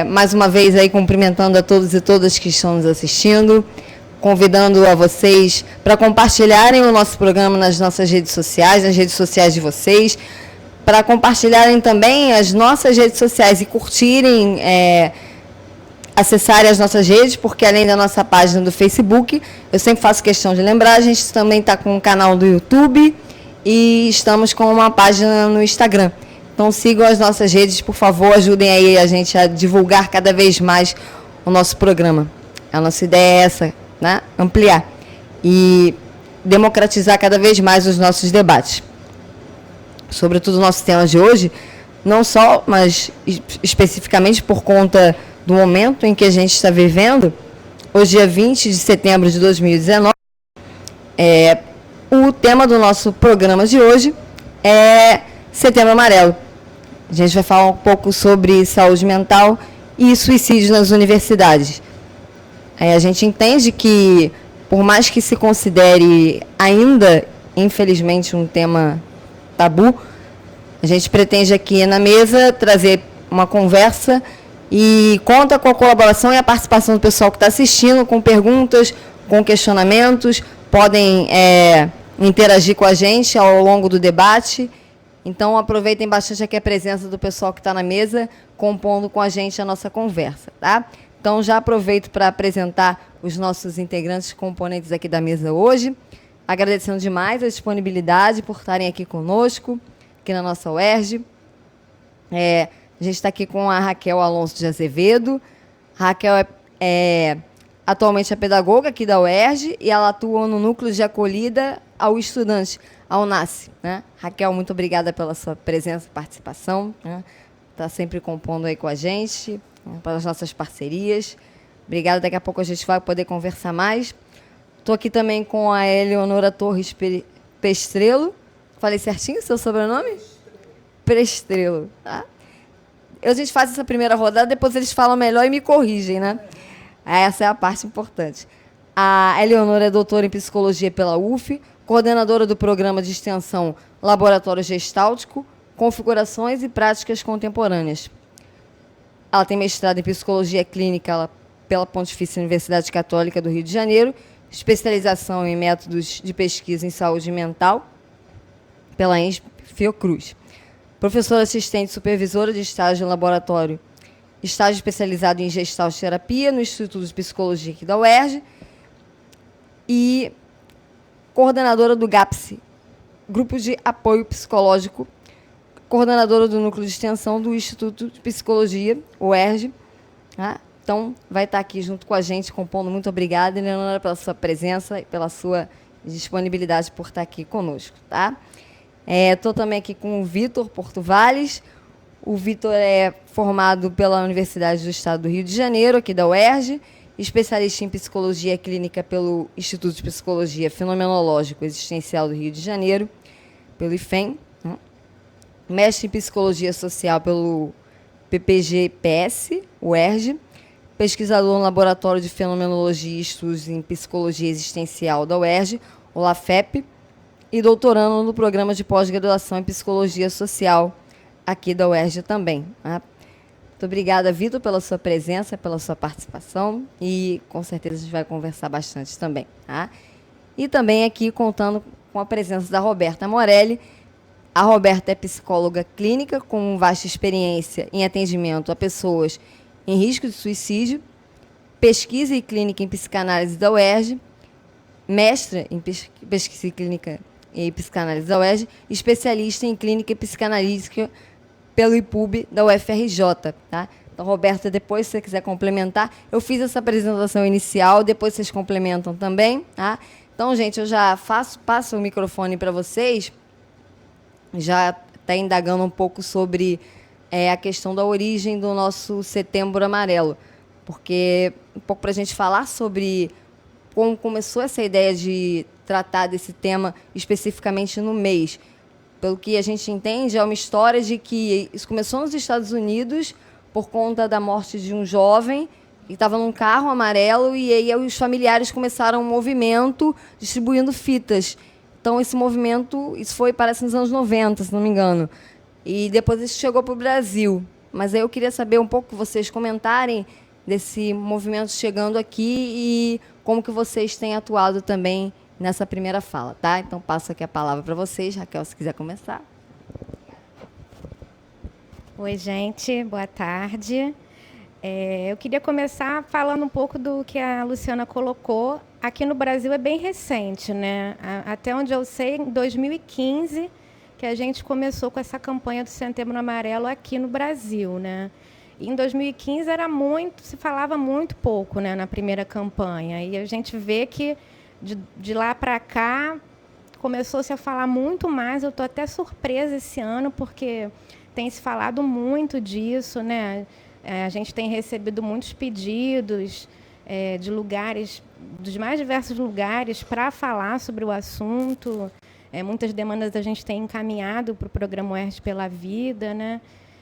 Mais uma vez aí cumprimentando a todos e todas que estão nos assistindo, convidando a vocês para compartilharem o nosso programa nas nossas redes sociais, nas redes sociais de vocês, para compartilharem também as nossas redes sociais e curtirem, acessarem as nossas redes, porque além da nossa página do Facebook, eu sempre faço questão de lembrar, a gente também está com um canal do YouTube e estamos com uma página no Instagram. Então sigam as nossas redes, por favor, ajudem aí a gente a divulgar cada vez mais o nosso programa. A nossa ideia é essa, né? Ampliar e democratizar cada vez mais os nossos debates. Sobretudo o nosso tema de hoje, não só, mas especificamente por conta do momento em que a gente está vivendo, hoje dia 20 de setembro de 2019, o tema do nosso programa de hoje é Setembro Amarelo. A gente vai falar um pouco sobre saúde mental e suicídio nas universidades. A gente entende que, por mais que se considere ainda, infelizmente, um tema tabu, a gente pretende aqui na mesa trazer uma conversa e conta com a colaboração e a participação do pessoal que está assistindo, com perguntas, com questionamentos, podem interagir com a gente ao longo do debate. Então, aproveitem bastante aqui a presença do pessoal que está na mesa, compondo com a gente a nossa conversa, tá? Então, já aproveito para apresentar os nossos integrantes, componentes aqui da mesa hoje, agradecendo demais a disponibilidade por estarem aqui conosco, aqui na nossa UERJ. A gente está aqui com a Raquel Alonso de Azevedo. A Raquel atualmente é pedagoga aqui da UERJ e ela atua no Núcleo de Acolhida ao Estudante, ao NASCE, né? Raquel, muito obrigada pela sua presença e participação, né? Está sempre compondo aí com a gente, né, pelas nossas parcerias. Obrigada, daqui a pouco a gente vai poder conversar mais. Estou aqui também com a Eleonora Torres Pestrelo. Falei certinho o seu sobrenome? Pestrelo, tá? A gente faz essa primeira rodada, depois eles falam melhor e me corrigem, né? Essa é a parte importante. A Eleonora é doutora em psicologia pela UF, coordenadora do programa de extensão Laboratório Gestáltico, Configurações e Práticas Contemporâneas. Ela tem mestrado em Psicologia Clínica pela Pontifícia Universidade Católica do Rio de Janeiro, especialização em métodos de pesquisa em saúde mental pela ENSP Fiocruz. Professora assistente supervisora de estágio em laboratório, estágio especializado em Gestalt Terapia no Instituto de Psicologia aqui da UERJ e coordenadora do GAPSE, Grupo de Apoio Psicológico, coordenadora do Núcleo de Extensão do Instituto de Psicologia, UERJ. Tá? Então, vai estar aqui junto com a gente, compondo. Muito obrigada, Eleonora, pela sua presença e pela sua disponibilidade por estar aqui conosco. Tá? Estou também aqui com o Vitor Portovales. O Vitor é formado pela Universidade do Estado do Rio de Janeiro, aqui da UERJ, especialista em psicologia clínica pelo Instituto de Psicologia Fenomenológico Existencial do Rio de Janeiro, pelo IFEM, né? Mestre em psicologia social pelo PPG-PS, UERJ, pesquisador no Laboratório de Fenomenologia e Estudos em Psicologia Existencial da UERJ, o LAFEP, e doutorando no programa de pós-graduação em Psicologia Social, aqui da UERJ também. Né? Muito obrigada, Vitor, pela sua presença, pela sua participação e, com certeza, a gente vai conversar bastante também. Tá? E também aqui contando com a presença da Roberta Morelli. A Roberta é psicóloga clínica com vasta experiência em atendimento a pessoas em risco de suicídio, pesquisa e clínica em psicanálise da UERJ, mestra em pesquisa clínica e psicanálise da UERJ, especialista em clínica e psicanalítica pelo IPUB da UFRJ. Tá? Então, Roberta, depois, se você quiser complementar, eu fiz essa apresentação inicial, depois vocês complementam também. Tá? Então, gente, eu já passo o microfone para vocês, já está indagando um pouco sobre a questão da origem do nosso Setembro Amarelo, porque um pouco para a gente falar sobre como começou essa ideia de tratar desse tema especificamente no mês. Pelo que a gente entende, é uma história de que isso começou nos Estados Unidos por conta da morte de um jovem que estava num carro amarelo e aí os familiares começaram um movimento distribuindo fitas. Então, esse movimento, isso foi, parece, nos anos 90, se não me engano. E depois isso chegou para o Brasil. Mas aí eu queria saber um pouco, vocês comentarem desse movimento chegando aqui e como que vocês têm atuado também nessa primeira fala, tá? Então, passo aqui a palavra para vocês. Raquel, se quiser começar. Oi, gente. Boa tarde. Eu queria começar falando um pouco do que a Luciana colocou. Aqui no Brasil é bem recente, né? Até onde eu sei, em 2015, que a gente começou com essa campanha do Setembro Amarelo aqui no Brasil, né? E em 2015 se falava muito pouco, né, na primeira campanha. E a gente vê que de lá para cá começou-se a falar muito mais. Eu estou até surpresa esse ano, porque tem se falado muito disso, né? A gente tem recebido muitos pedidos de lugares, dos mais diversos lugares, para falar sobre o assunto. Muitas demandas a gente tem encaminhado para o programa UERJ pela Vida, né?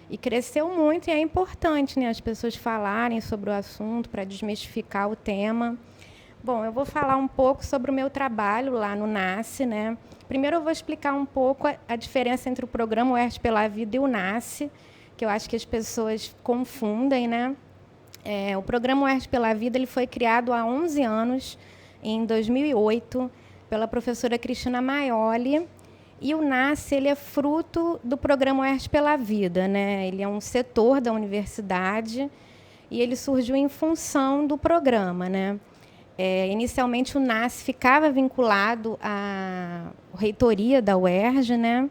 E cresceu muito, e é importante, né, as pessoas falarem sobre o assunto para desmistificar o tema. Bom, eu vou falar um pouco sobre o meu trabalho lá no NASCE, né? Primeiro eu vou explicar um pouco a diferença entre o programa UERJ pela Vida e o NASCE, que eu acho que as pessoas confundem, né? O programa UERJ pela Vida ele foi criado há 11 anos, em 2008, pela professora Cristina Maioli. E o NASCE ele é fruto do programa UERJ pela Vida, né? Ele é um setor da universidade e ele surgiu em função do programa, né? Inicialmente o NASCE ficava vinculado à reitoria da UERJ, né?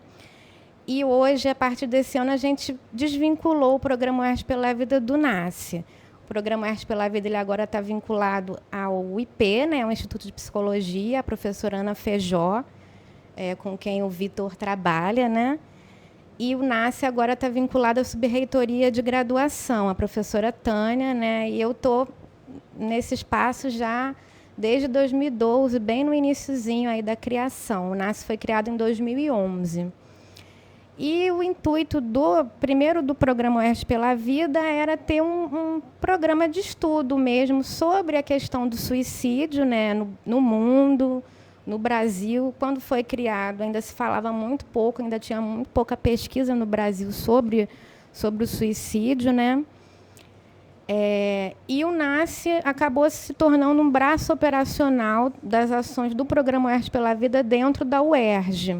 E hoje, a partir desse ano, a gente desvinculou o programa UERJ pela Vida do NASCE. O programa UERJ pela Vida ele agora está vinculado ao IP, né? O Instituto de Psicologia, a professora Ana Feijó, com quem o Vitor trabalha, né? E o NASCE agora está vinculado à subreitoria de graduação, a professora Tânia, né? E eu estou nesse espaço já desde 2012, bem no iniciozinho aí da criação. O NASCE foi criado em 2011. E o intuito primeiro do programa UERJ pela Vida era ter um programa de estudo mesmo sobre a questão do suicídio, né, no mundo, no Brasil. Quando foi criado, ainda se falava muito pouco, ainda tinha muito pouca pesquisa no Brasil sobre o suicídio, né? E o NASCE acabou se tornando um braço operacional das ações do programa UERJ pela Vida dentro da UERJ.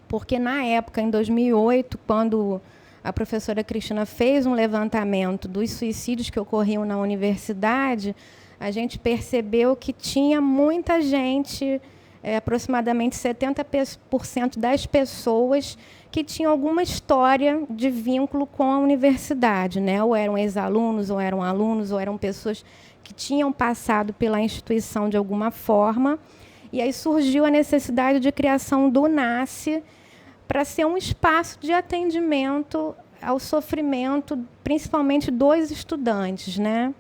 Porque, na época, em 2008, quando a professora Cristina fez um levantamento dos suicídios que ocorriam na universidade, a gente percebeu que tinha muita gente, aproximadamente 70% das pessoas, que tinham alguma história de vínculo com a universidade, né? Ou eram ex-alunos, ou eram alunos, ou eram pessoas que tinham passado pela instituição de alguma forma. E aí surgiu a necessidade de criação do NASCE para ser um espaço de atendimento ao sofrimento, principalmente dos estudantes, né?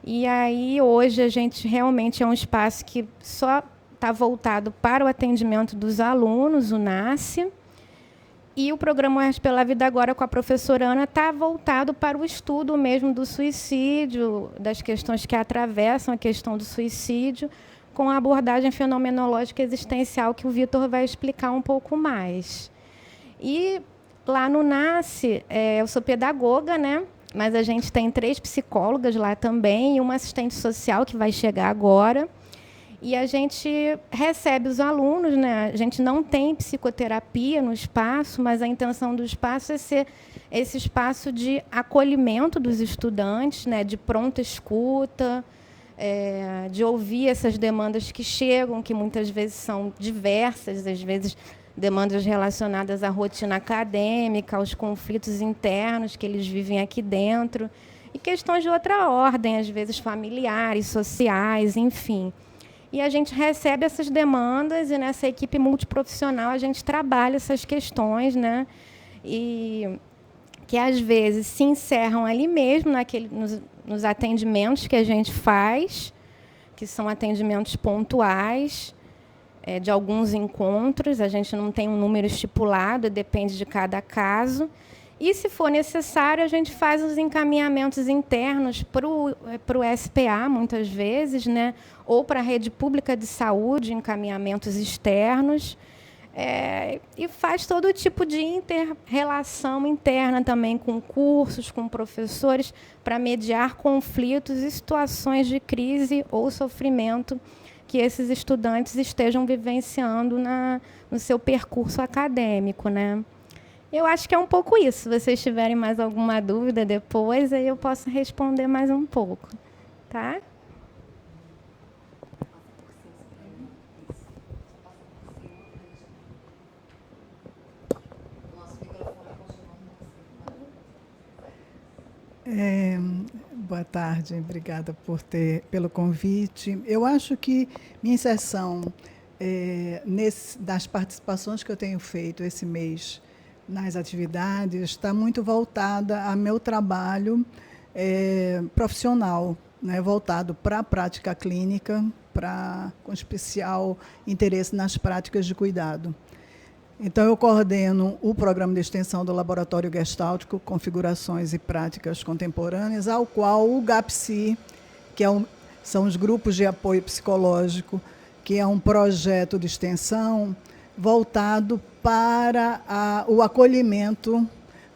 E aí, hoje, a gente realmente é um espaço que só está voltado para o atendimento dos alunos, o NASCE. E o programa UERJ pela Vida agora, com a professora Ana, está voltado para o estudo mesmo do suicídio, das questões que atravessam a questão do suicídio, com a abordagem fenomenológica existencial que o Vitor vai explicar um pouco mais. E lá no NASCE, eu sou pedagoga, né? Mas a gente tem 3 psicólogas lá também e uma assistente social que vai chegar agora. E a gente recebe os alunos, né? A gente não tem psicoterapia no espaço, mas a intenção do espaço é ser esse espaço de acolhimento dos estudantes, né? De pronta escuta, de ouvir essas demandas que chegam, que muitas vezes são diversas, às vezes demandas relacionadas à rotina acadêmica, aos conflitos internos que eles vivem aqui dentro, e questões de outra ordem, às vezes familiares, sociais, enfim. E a gente recebe essas demandas e nessa equipe multiprofissional a gente trabalha essas questões, né? E que às vezes se encerram ali mesmo, nos atendimentos que a gente faz, que são atendimentos pontuais, de alguns encontros. A gente não tem um número estipulado, depende de cada caso. E, se for necessário, a gente faz os encaminhamentos internos para o SPA, muitas vezes, né? Ou para a rede pública de saúde, encaminhamentos externos. E faz todo tipo de inter-relação interna também com cursos, com professores, para mediar conflitos e situações de crise ou sofrimento que esses estudantes estejam vivenciando no seu percurso acadêmico, né? Eu acho que é um pouco isso. Se vocês tiverem mais alguma dúvida depois, aí eu posso responder mais um pouco, tá? Boa tarde, obrigada pelo convite. Eu acho que minha inserção das participações que eu tenho feito esse mês nas atividades está muito voltada ao meu trabalho profissional, né, voltado para a prática clínica, com especial interesse nas práticas de cuidado. Então, eu coordeno o programa de extensão do Laboratório Gestáltico, Configurações e Práticas Contemporâneas, ao qual o GAPSI, que são os grupos de apoio psicológico, que é um projeto de extensão voltado para o acolhimento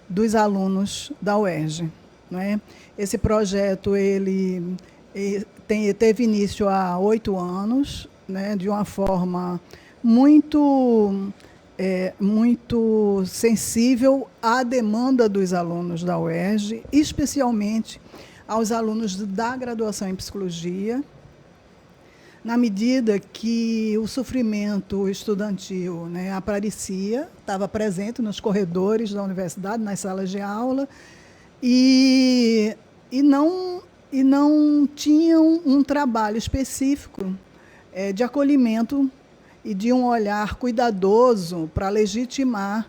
dos alunos da UERJ. Não é? Esse projeto teve início há 8 anos, né, de uma forma muito sensível à demanda dos alunos da UERJ, especialmente aos alunos da graduação em psicologia, na medida que o sofrimento estudantil, né, aparecia, estava presente nos corredores da universidade, nas salas de aula, e não tinham um trabalho específico de acolhimento e de um olhar cuidadoso para legitimar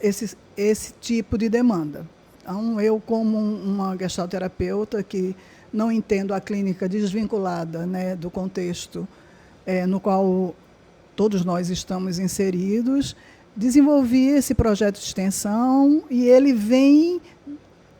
esse tipo de demanda. Então, eu, como uma gestalterapeuta que não entendo a clínica desvinculada, né, do contexto no qual todos nós estamos inseridos, desenvolvi esse projeto de extensão e ele vem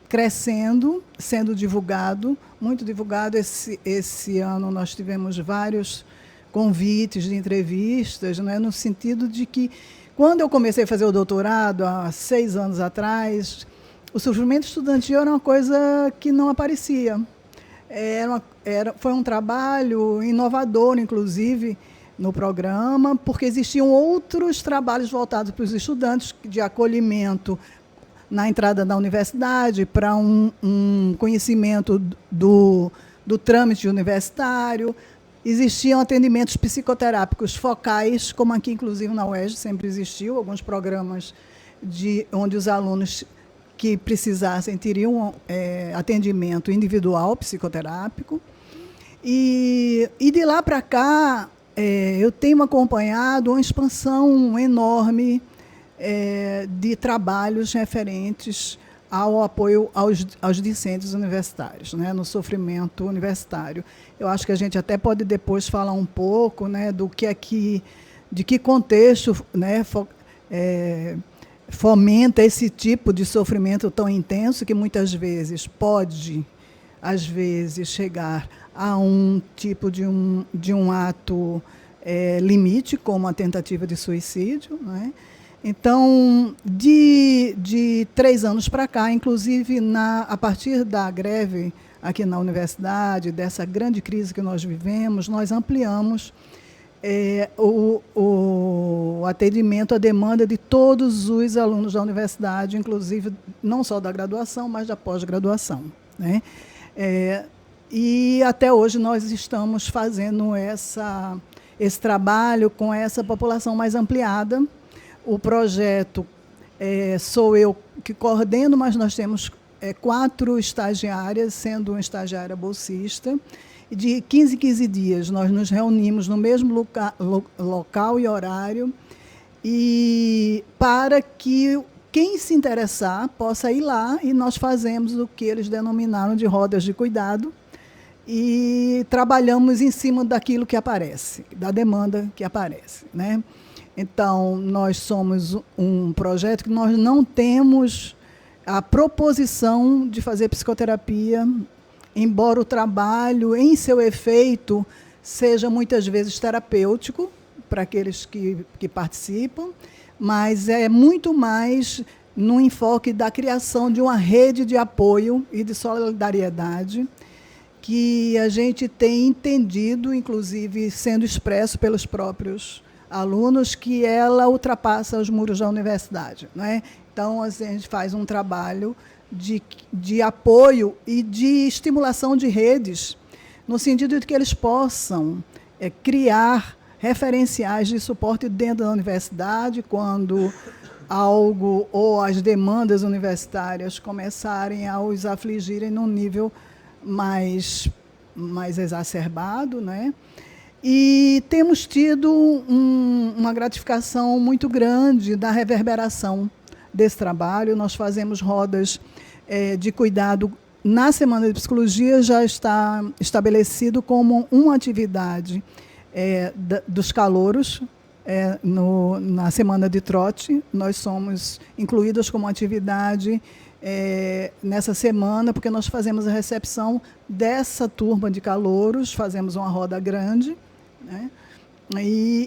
crescendo, sendo divulgado, muito divulgado. Esse ano nós tivemos vários convites de entrevistas, né, no sentido de que, quando eu comecei a fazer o doutorado, há 6 anos atrás, o sofrimento estudantil era uma coisa que não aparecia. Foi um trabalho inovador, inclusive, no programa, porque existiam outros trabalhos voltados para os estudantes de acolhimento na entrada da universidade, para um conhecimento do trâmite universitário. Existiam atendimentos psicoterápicos focais, como aqui, inclusive, na UERJ, sempre existiu, alguns programas onde os alunos que precisassem teriam atendimento individual psicoterápico. E de lá para cá, eu tenho acompanhado uma expansão enorme de trabalhos referentes ao apoio aos discentes universitários, né, no sofrimento universitário. Eu acho que a gente até pode depois falar um pouco, né, de que contexto, né, fomenta esse tipo de sofrimento tão intenso, que muitas vezes pode, às vezes, chegar a um tipo de um ato limite, como a tentativa de suicídio, né? Então, de 3 anos para cá, inclusive a partir da greve aqui na universidade, dessa grande crise que nós vivemos, nós ampliamos o atendimento à demanda de todos os alunos da universidade, inclusive não só da graduação, mas da pós-graduação, né? E até hoje nós estamos fazendo esse trabalho com essa população mais ampliada. O projeto sou eu que coordeno, mas nós temos 4 estagiárias, sendo uma estagiária bolsista. E de 15 em 15 dias nós nos reunimos no mesmo local e horário, e para que quem se interessar possa ir lá, e nós fazemos o que eles denominaram de rodas de cuidado, e trabalhamos em cima daquilo que aparece, da demanda que aparece, né? Então, nós somos um projeto que nós não temos a proposição de fazer psicoterapia, embora o trabalho, em seu efeito, seja muitas vezes terapêutico, para aqueles que participam, mas é muito mais no enfoque da criação de uma rede de apoio e de solidariedade que a gente tem entendido, inclusive sendo expresso pelos próprios alunos, que ela ultrapassa os muros da universidade, não é? Então, a gente faz um trabalho de apoio e de estimulação de redes, no sentido de que eles possam criar referenciais de suporte dentro da universidade, quando algo ou as demandas universitárias começarem a os afligirem num nível mais exacerbado, né? E temos tido uma gratificação muito grande da reverberação desse trabalho. Nós fazemos rodas de cuidado. Na Semana de Psicologia já está estabelecido como uma atividade dos calouros. Na Semana de Trote, nós somos incluídos como atividade nessa semana, porque nós fazemos a recepção dessa turma de calouros, fazemos uma roda grande, né?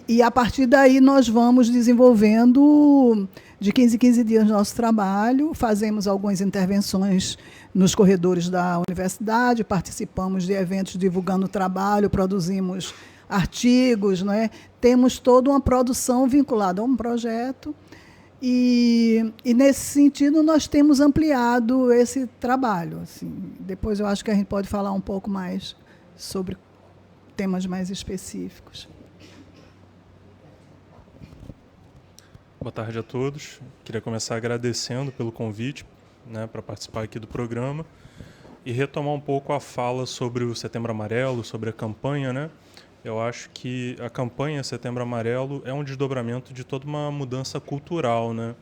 E a partir daí nós vamos desenvolvendo de 15 em 15 dias nosso trabalho, fazemos algumas intervenções nos corredores da universidade, participamos de eventos divulgando o trabalho, produzimos artigos, não é? Temos toda uma produção vinculada a um projeto e nesse sentido nós temos ampliado esse trabalho. Assim. Depois eu acho que a gente pode falar um pouco mais sobre temas mais específicos. Boa tarde a todos. Queria começar agradecendo pelo convite, né, para participar aqui do programa e retomar um pouco a fala sobre o Setembro Amarelo, sobre a campanha, né? Eu acho que a campanha Setembro Amarelo é um desdobramento de toda uma mudança cultural, né,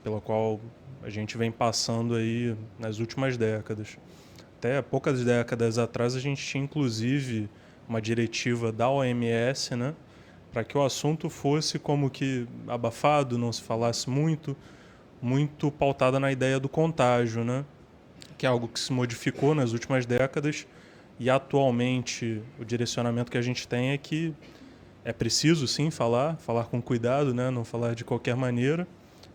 pela qual a gente vem passando aí nas últimas décadas. Até poucas décadas atrás a gente tinha inclusive uma diretiva da OMS, né, para que o assunto fosse como que abafado, não se falasse muito pautada na ideia do contágio, né? Que é algo que se modificou nas últimas décadas e atualmente o direcionamento que a gente tem é que é preciso sim falar com cuidado, né? Não falar de qualquer maneira,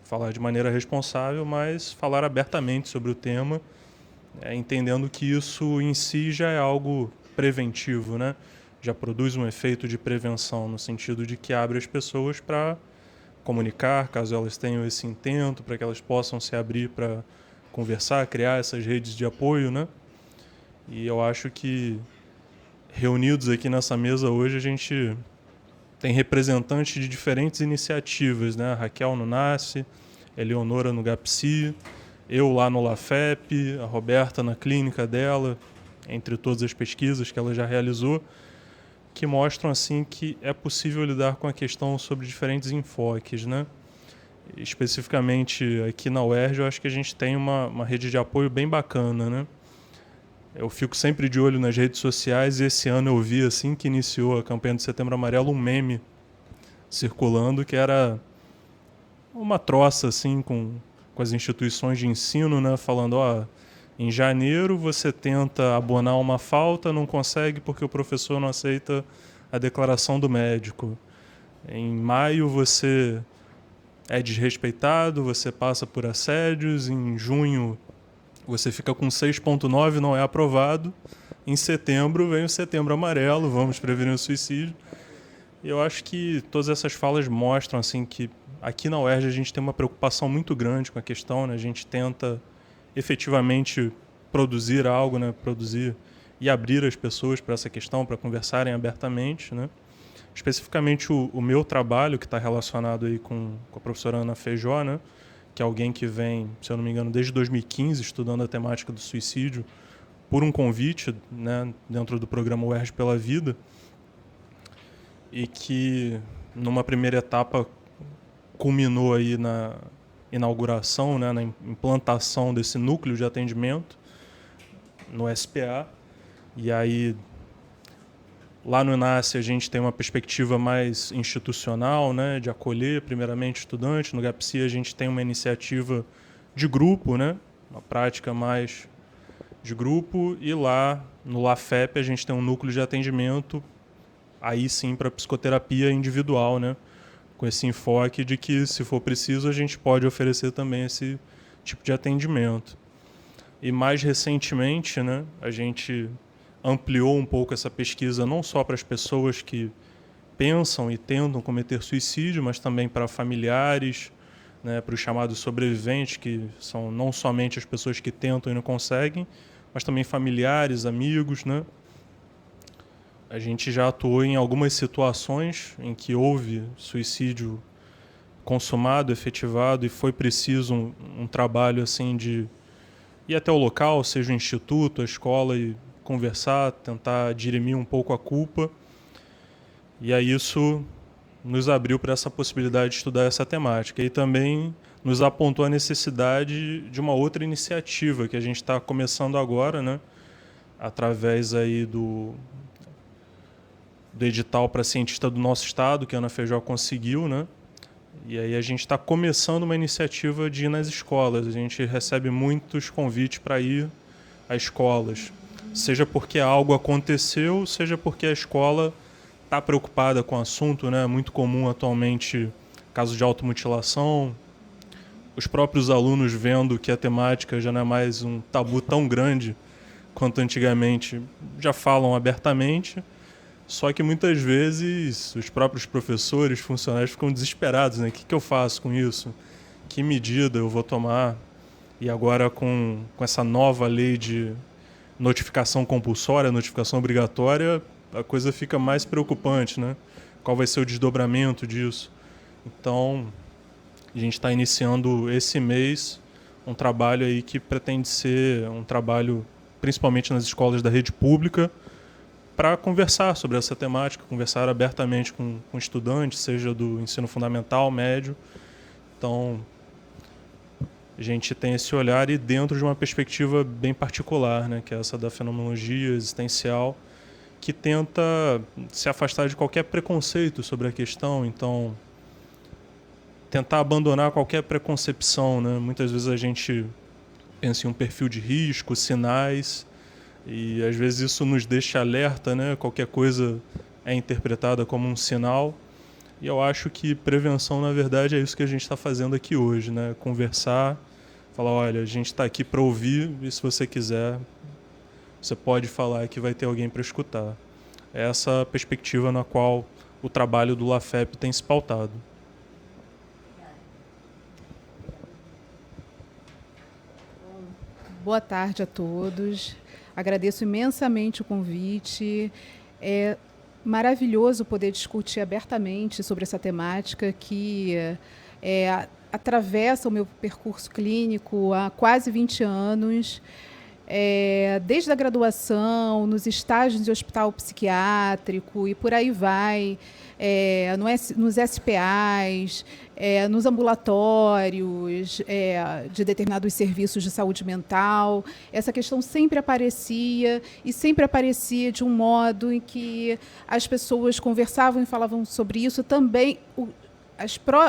falar de maneira responsável, mas falar abertamente sobre o tema, entendendo que isso em si já é algo preventivo, né? Já produz um efeito de prevenção no sentido de que abre as pessoas para comunicar, caso elas tenham esse intento, para que elas possam se abrir para conversar, criar essas redes de apoio, né? E eu acho que reunidos aqui nessa mesa hoje a gente tem representantes de diferentes iniciativas, né? A Raquel no NASCE, a Eleonora no GAPSI, eu lá no LAFEP, a Roberta na clínica dela, entre todas as pesquisas que ela já realizou, que mostram assim que é possível lidar com a questão sobre diferentes enfoques, né? Especificamente aqui na UERJ, eu acho que a gente tem uma rede de apoio bem bacana, né? Eu fico sempre de olho nas redes sociais e esse ano eu vi, assim que iniciou a campanha do Setembro Amarelo, um meme circulando que era uma troça assim com as instituições de ensino, né? Falando, em janeiro você tenta abonar uma falta, não consegue porque o professor não aceita a declaração do médico. Em maio você é desrespeitado, você passa por assédios, em junho você fica com 6,9, não é aprovado. Em setembro vem o Setembro Amarelo, vamos prevenir o suicídio. E eu acho que todas essas falas mostram assim, que aqui na UERJ a gente tem uma preocupação muito grande com a questão, né? A gente tenta efetivamente produzir algo, né? Produzir e abrir as pessoas para essa questão, para conversarem abertamente, né? Especificamente o meu trabalho, que está relacionado aí com a professora Ana Feijó, né? Que é alguém que vem, se eu não me engano, desde 2015 estudando a temática do suicídio por um convite, né? Dentro do programa UERJ pela Vida, e que numa primeira etapa culminou aí na inauguração, né, na implantação desse núcleo de atendimento no SPA. E aí, lá no NASCE, a gente tem uma perspectiva mais institucional, né, de acolher primeiramente estudantes. No GAPSI, a gente tem uma iniciativa de grupo, né, uma prática mais de grupo. E lá no LAFEP, a gente tem um núcleo de atendimento aí sim para psicoterapia individual, né? Com esse enfoque de que, se for preciso, a gente pode oferecer também esse tipo de atendimento. E mais recentemente, né, a gente ampliou um pouco essa pesquisa não só para as pessoas que pensam e tentam cometer suicídio, mas também para familiares, né, para os chamados sobreviventes, que são não somente as pessoas que tentam e não conseguem, mas também familiares, amigos, né? A gente já atuou em algumas situações em que houve suicídio consumado, efetivado, e foi preciso um trabalho assim de ir até o local, seja o instituto, a escola, e conversar, tentar dirimir um pouco a culpa. E aí isso nos abriu para essa possibilidade de estudar essa temática. E também nos apontou a necessidade de uma outra iniciativa que a gente está começando agora, né? Através aí do edital para cientista do nosso estado, que a Ana Feijó conseguiu, né? E aí a gente está começando uma iniciativa de ir nas escolas. A gente recebe muitos convites para ir a escolas, seja porque algo aconteceu, seja porque a escola está preocupada com o assunto, né? Muito comum atualmente casos de automutilação. Os próprios alunos, vendo que a temática já não é mais um tabu tão grande quanto antigamente, já falam abertamente. Só que muitas vezes os próprios professores, funcionários ficam desesperados, né? O que eu faço com isso? Que medida eu vou tomar? E agora com essa nova lei de notificação compulsória, notificação obrigatória, a coisa fica mais preocupante, né? Qual vai ser o desdobramento disso? Então, a gente está iniciando esse mês um trabalho aí que pretende ser um trabalho principalmente nas escolas da rede pública, para conversar sobre essa temática, conversar abertamente com estudantes, seja do ensino fundamental, médio. Então, a gente tem esse olhar e dentro de uma perspectiva bem particular, né, que é essa da fenomenologia existencial, que tenta se afastar de qualquer preconceito sobre a questão. Então, tentar abandonar qualquer preconcepção, né? Muitas vezes a gente pensa em um perfil de risco, sinais, e às vezes isso nos deixa alerta, né? Qualquer coisa é interpretada como um sinal. E eu acho que prevenção, na verdade, é isso que a gente está fazendo aqui hoje, né? Conversar, falar, olha, a gente está aqui para ouvir, e se você quiser, você pode falar que vai ter alguém para escutar. É essa perspectiva na qual o trabalho do LAFEP tem se pautado. Boa tarde a todos. Agradeço imensamente o convite. É maravilhoso poder discutir abertamente sobre essa temática que atravessa o meu percurso clínico há quase 20 anos. Desde a graduação, nos estágios de hospital psiquiátrico e por aí vai, nos SPAs, nos ambulatórios de determinados serviços de saúde mental. Essa questão sempre aparecia de um modo em que as pessoas conversavam e falavam sobre isso também.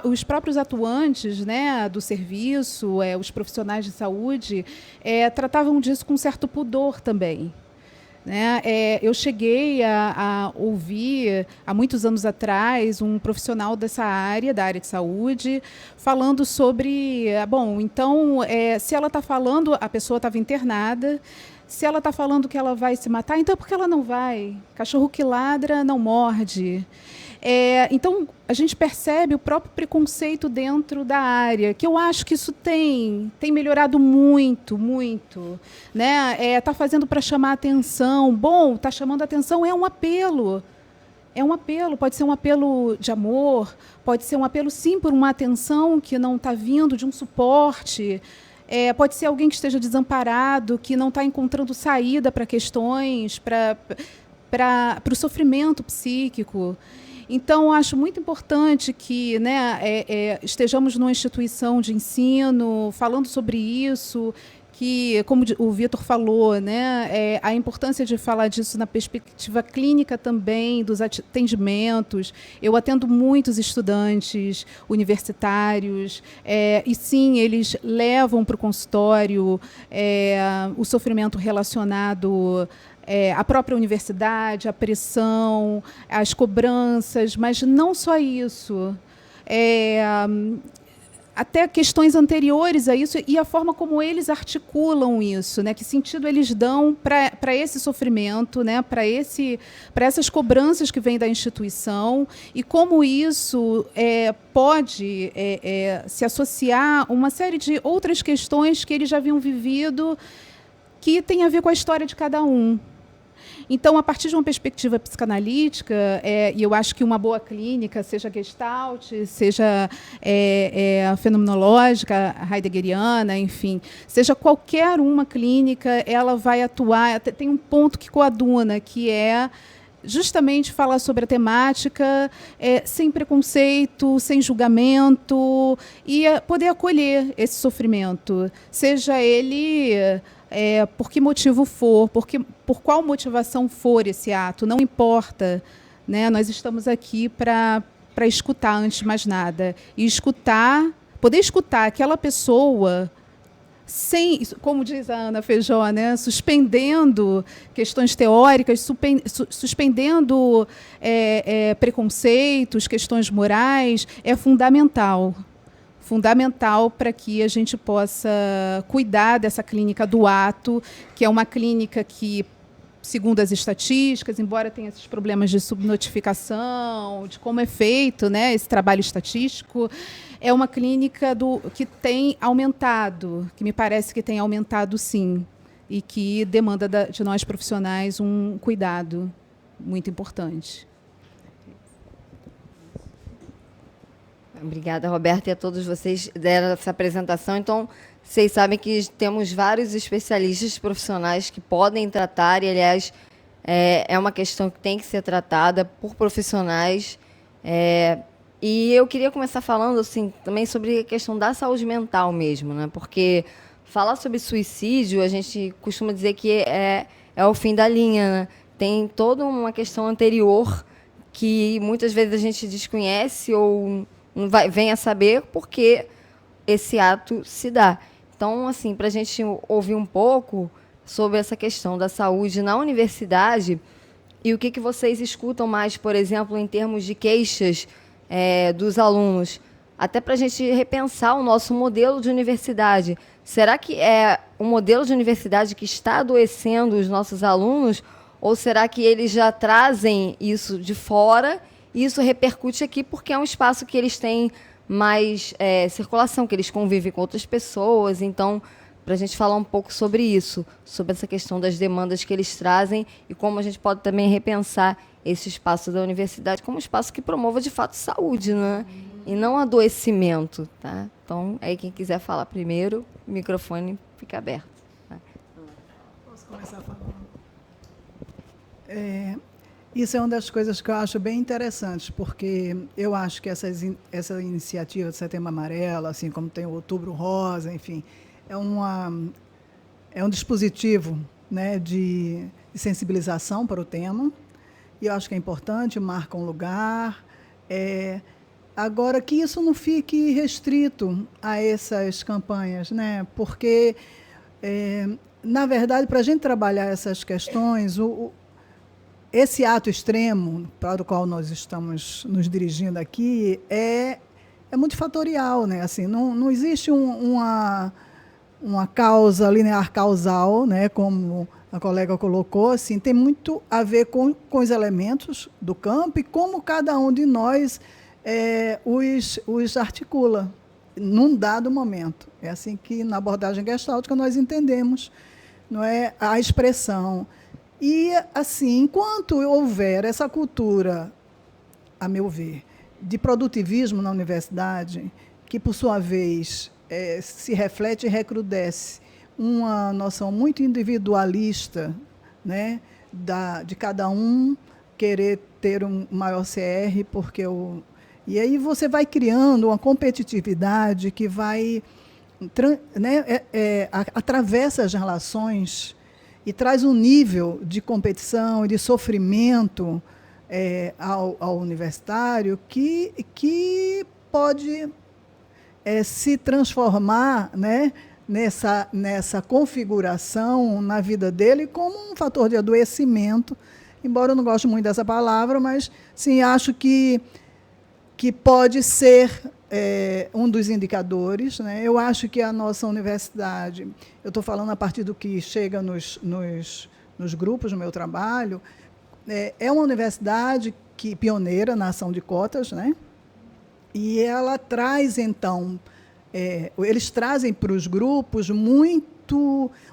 Os próprios atuantes, né, do serviço, os profissionais de saúde, tratavam disso com certo pudor também. Né? Eu cheguei a ouvir, há muitos anos atrás, um profissional da área de saúde, falando sobre, então, se ela está falando, a pessoa estava internada, se ela está falando que ela vai se matar, então é porque ela não vai. Cachorro que ladra não morde. Então, a gente percebe o próprio preconceito dentro da área, que eu acho que isso tem melhorado muito, muito. Né? Tá fazendo para chamar atenção. Bom, está chamando atenção, é um apelo. É um apelo, pode ser um apelo de amor, pode ser um apelo, sim, por uma atenção que não está vindo, de um suporte. Pode ser alguém que esteja desamparado, que não está encontrando saída para questões, para o sofrimento psíquico. Então, acho muito importante que, né, estejamos numa instituição de ensino falando sobre isso, que, como o Vitor falou, né, a importância de falar disso na perspectiva clínica também, dos atendimentos. Eu atendo muitos estudantes universitários, e sim, eles levam para o consultório o sofrimento relacionado à própria universidade, a pressão, as cobranças, mas não só isso. Até questões anteriores a isso e a forma como eles articulam isso, né? Que sentido eles dão para esse sofrimento, né? Para essas cobranças que vêm da instituição e como isso pode se associar a uma série de outras questões que eles já haviam vivido que tem a ver com a história de cada um. Então, a partir de uma perspectiva psicanalítica, e eu acho que uma boa clínica, seja Gestalt, seja fenomenológica, heideggeriana, enfim, seja qualquer uma clínica, ela vai atuar, tem um ponto que coaduna, que é justamente falar sobre a temática sem preconceito, sem julgamento, e poder acolher esse sofrimento, seja ele... por que motivo for, por qual motivação for esse ato, não importa, né? Nós estamos aqui para escutar, antes de mais nada. E poder escutar aquela pessoa sem, como diz a Ana Feijó, né? Suspendendo questões teóricas, suspendendo preconceitos, questões morais, é fundamental para que a gente possa cuidar dessa clínica do ato, que é uma clínica que, segundo as estatísticas, embora tenha esses problemas de subnotificação, de como é feito, né, esse trabalho estatístico, é uma clínica que tem aumentado, que me parece que tem aumentado, sim, e que demanda de nós profissionais um cuidado muito importante. Obrigada, Roberta, e a todos vocês deram essa apresentação. Então, vocês sabem que temos vários especialistas profissionais que podem tratar, e, aliás, é uma questão que tem que ser tratada por profissionais. E eu queria começar falando assim, também sobre a questão da saúde mental mesmo, né? Porque falar sobre suicídio, a gente costuma dizer que é o fim da linha, né? Tem toda uma questão anterior que muitas vezes a gente desconhece ou vem a saber porque esse ato se dá. Então, assim, para a gente ouvir um pouco sobre essa questão da saúde na universidade e o que vocês escutam mais, por exemplo, em termos de queixas dos alunos, até para a gente repensar o nosso modelo de universidade. Será que é o modelo de universidade que está adoecendo os nossos alunos ou será que eles já trazem isso de fora e isso repercute aqui porque é um espaço que eles têm mais circulação, que eles convivem com outras pessoas. Então, para a gente falar um pouco sobre isso, sobre essa questão das demandas que eles trazem e como a gente pode também repensar esse espaço da universidade como um espaço que promova, de fato, saúde, né? E não adoecimento. Tá? Então, aí quem quiser falar primeiro, o microfone fica aberto. Tá? Posso começar falando? Isso é uma das coisas que eu acho bem interessantes, porque eu acho que essa iniciativa de Setembro Amarelo, assim como tem o Outubro Rosa, enfim, é um dispositivo, né, de sensibilização para o tema, e eu acho que é importante, marca um lugar. Agora, que isso não fique restrito a essas campanhas, né, porque, na verdade, para a gente trabalhar essas questões, esse ato extremo para o qual nós estamos nos dirigindo aqui é multifatorial, né? Assim, não existe uma causa linear causal, né? Como a colega colocou, assim, tem muito a ver com os elementos do campo e como cada um de nós os articula num dado momento. É assim que, na abordagem gestáltica, nós entendemos, não é, a expressão. E, assim, enquanto houver essa cultura, a meu ver, de produtivismo na universidade, que, por sua vez, se reflete e recrudesce uma noção muito individualista, né, de cada um querer ter um maior CR, porque e aí você vai criando uma competitividade que vai né, atravessa as relações e traz um nível de competição e de sofrimento ao universitário que pode se transformar, né, nessa configuração na vida dele como um fator de adoecimento, embora eu não goste muito dessa palavra, mas sim, acho que pode ser um dos indicadores, né? Eu acho que a nossa universidade, eu estou falando a partir do que chega nos grupos no meu trabalho, é uma universidade pioneira na ação de cotas, né? E ela traz, então, eles trazem para os grupos um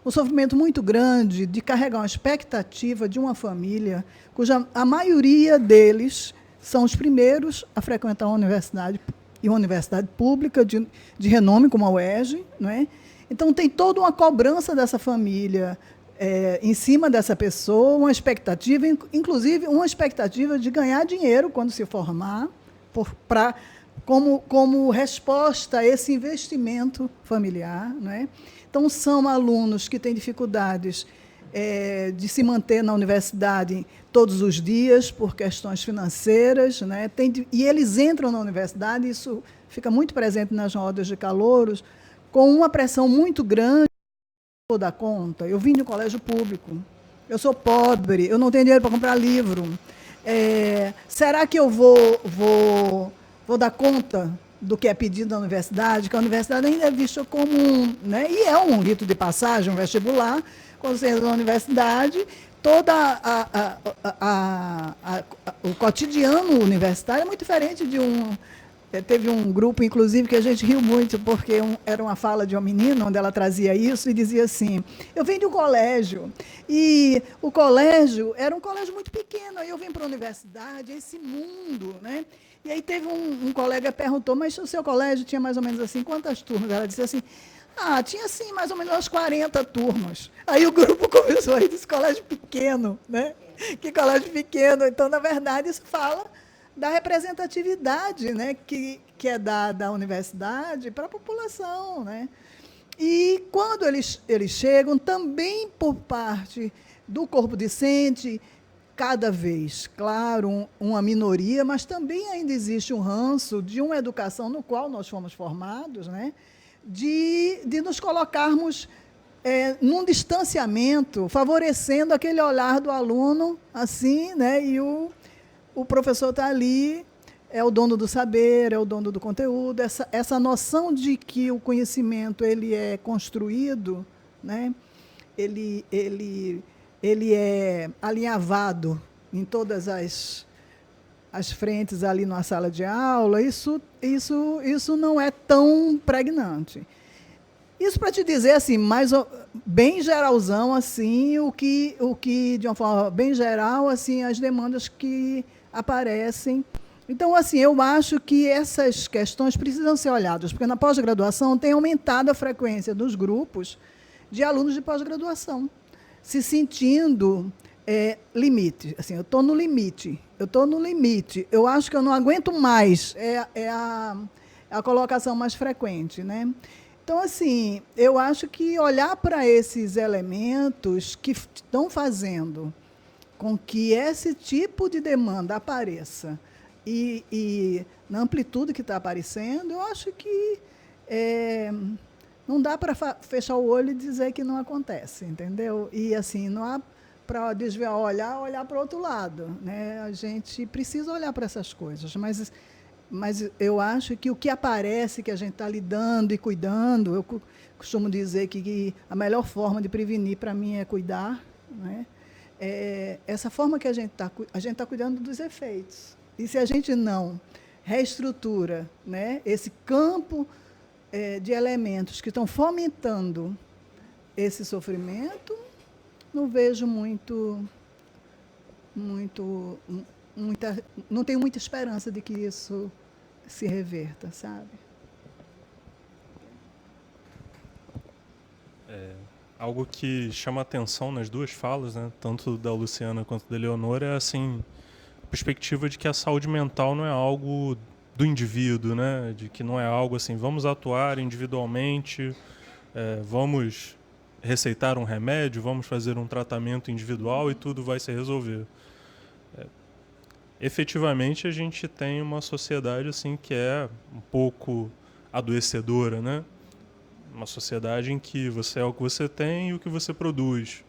sofrimento muito grande de carregar uma expectativa de uma família cuja a maioria deles são os primeiros a frequentar uma universidade, e uma universidade pública de renome, como a UERJ, não é? Então, tem toda uma cobrança dessa família em cima dessa pessoa, uma expectativa, inclusive uma expectativa de ganhar dinheiro quando se formar, como resposta a esse investimento familiar, não é? Então, são alunos que têm dificuldades de se manter na universidade todos os dias por questões financeiras, né? E eles entram na universidade, isso fica muito presente nas rodas de calouros, com uma pressão muito grande. Vou dar conta, eu vim de um colégio público, eu sou pobre, eu não tenho dinheiro para comprar livro. Será que eu vou dar conta do que é pedido na universidade? Que a universidade ainda é vista como né, e é um rito de passagem, um vestibular. Quando você entra na universidade, todo o cotidiano universitário é muito diferente de um... Teve um grupo, inclusive, que a gente riu muito, porque era uma fala de uma menina, onde ela trazia isso e dizia assim, eu venho de um colégio, e o colégio era um colégio muito pequeno, aí eu vim para a universidade, esse mundo, né? E aí teve um colega que perguntou, mas o seu colégio tinha mais ou menos assim, quantas turmas? Ela disse assim, tinha assim, mais ou menos umas 40 turmas. Aí o grupo começou a ir desse colégio pequeno, né? Que colégio pequeno. Então, na verdade, isso fala da representatividade, né, que é dada à universidade para a população, né? E quando eles chegam, também por parte do corpo discente, cada vez, claro, uma minoria, mas também ainda existe um ranço de uma educação no qual nós fomos formados, né, de nos colocarmos num distanciamento, favorecendo aquele olhar do aluno, assim, né, e o professor está ali, é o dono do saber, é o dono do conteúdo, essa noção de que o conhecimento ele é construído, né? Ele é alinhavado em todas as frentes ali na sala de aula, isso não é tão pregnante. Isso para te dizer assim, bem geralzão, assim, o que de uma forma bem geral, assim, as demandas que aparecem. Então, assim, eu acho que essas questões precisam ser olhadas, porque na pós-graduação tem aumentado a frequência dos grupos de alunos de pós-graduação, se sentindo limite. Assim, eu estou no limite, eu acho que eu não aguento mais, é a colocação mais frequente, né? Então, assim, eu acho que olhar para esses elementos que estão fazendo com que esse tipo de demanda apareça e na amplitude que está aparecendo, eu acho que não dá para fechar o olho e dizer que não acontece, entendeu? E, assim, não há para desviar o olhar para o outro lado, né? A gente precisa olhar para essas coisas, mas eu acho que o que aparece, que a gente está lidando e cuidando, eu costumo dizer que a melhor forma de prevenir, para mim, é cuidar, né? Essa forma que a gente está cuidando dos efeitos. E se a gente não reestrutura, né, esse campo de elementos que estão fomentando esse sofrimento, não vejo não tenho muita esperança de que isso se reverta, sabe? Algo que chama atenção nas duas falas, né, tanto da Luciana quanto da Eleonora, é assim, a perspectiva de que a saúde mental não é algo do indivíduo, né? De que não é algo assim, vamos atuar individualmente, vamos receitar um remédio, vamos fazer um tratamento individual e tudo vai se resolver. Efetivamente, a gente tem uma sociedade assim que é um pouco adoecedora, né? Uma sociedade em que você é o que você tem e o que você produz.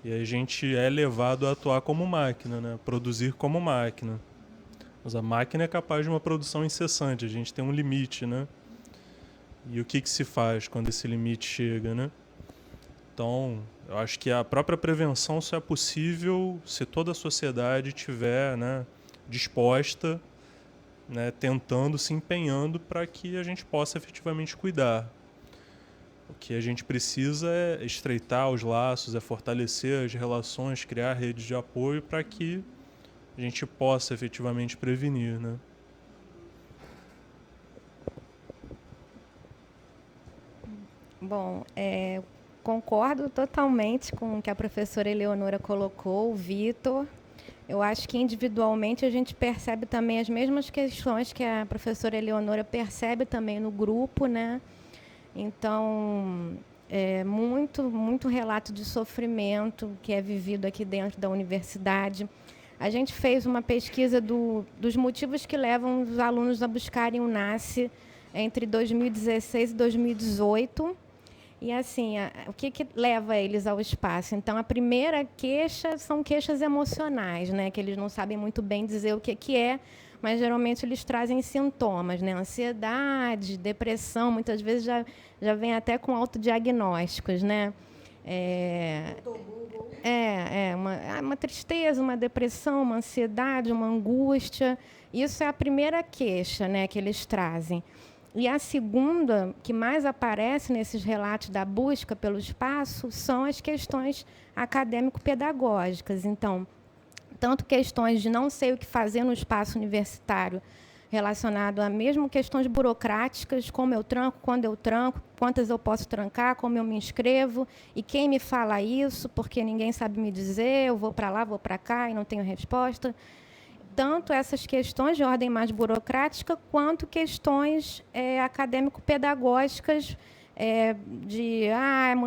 E a gente é levado a atuar como máquina, né? Produzir como máquina. Mas a máquina é capaz de uma produção incessante, a gente tem um limite, né? E o que se faz quando esse limite chega, né? Então, eu acho que a própria prevenção só é possível se toda a sociedade estiver, né, disposta, né, tentando, se empenhando para que a gente possa efetivamente cuidar. O que a gente precisa é estreitar os laços, é fortalecer as relações, criar redes de apoio para que a gente possa efetivamente prevenir, né? Bom, concordo totalmente com o que a professora Eleonora colocou, o Vitor. Eu acho que individualmente a gente percebe também as mesmas questões que a professora Eleonora percebe também no grupo, né? Então, muito relato de sofrimento que é vivido aqui dentro da universidade. A gente fez uma pesquisa dos motivos que levam os alunos a buscarem o NACE entre 2016 e 2018. E, assim, o que leva eles ao espaço? Então, a primeira queixa são queixas emocionais, né? Que eles não sabem muito bem dizer o que é, mas, geralmente, eles trazem sintomas, né? Ansiedade, depressão, muitas vezes já vem até com autodiagnósticos, né? Uma tristeza, uma depressão, uma ansiedade, uma angústia. Isso é a primeira queixa, né, que eles trazem. E a segunda, que mais aparece nesses relatos da busca pelo espaço, são as questões acadêmico-pedagógicas. Então, tanto questões de não sei o que fazer no espaço universitário, relacionado a mesmo questões burocráticas, como eu tranco, quando eu tranco, quantas eu posso trancar, como eu me inscrevo, e quem me fala isso, porque ninguém sabe me dizer, eu vou para lá, vou para cá e não tenho resposta. Tanto essas questões de ordem mais burocrática, quanto questões acadêmico-pedagógicas,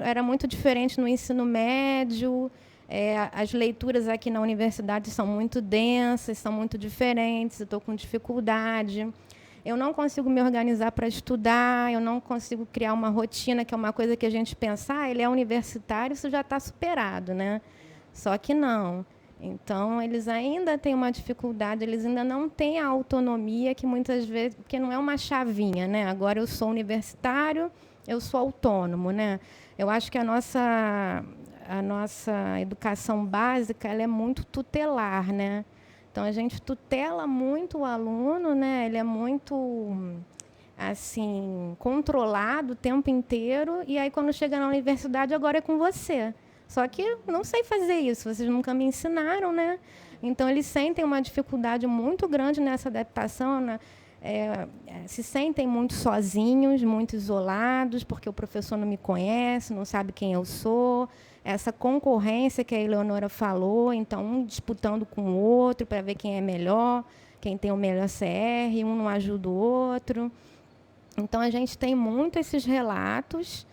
era muito diferente no ensino médio, as leituras aqui na universidade são muito densas, são muito diferentes, eu estou com dificuldade, eu não consigo me organizar para estudar, eu não consigo criar uma rotina, que é uma coisa que a gente pensa, ele é universitário, isso já está superado, né? Só que não. Então, eles ainda têm uma dificuldade, eles ainda não têm a autonomia que muitas vezes, porque não é uma chavinha, né? Agora eu sou universitário, eu sou autônomo, né? Eu acho que a nossa educação básica, ela é muito tutelar, né? Então, a gente tutela muito o aluno, né? Ele é muito, assim, controlado o tempo inteiro, e aí, quando chega na universidade, agora é com você. Só que eu não sei fazer isso, vocês nunca me ensinaram, né? Então, eles sentem uma dificuldade muito grande nessa adaptação, né? Se sentem muito sozinhos, muito isolados, porque o professor não me conhece, não sabe quem eu sou. Essa concorrência que a Eleonora falou, então, um disputando com o outro para ver quem é melhor, quem tem o melhor CR, um não ajuda o outro. Então, a gente tem muito esses relatos.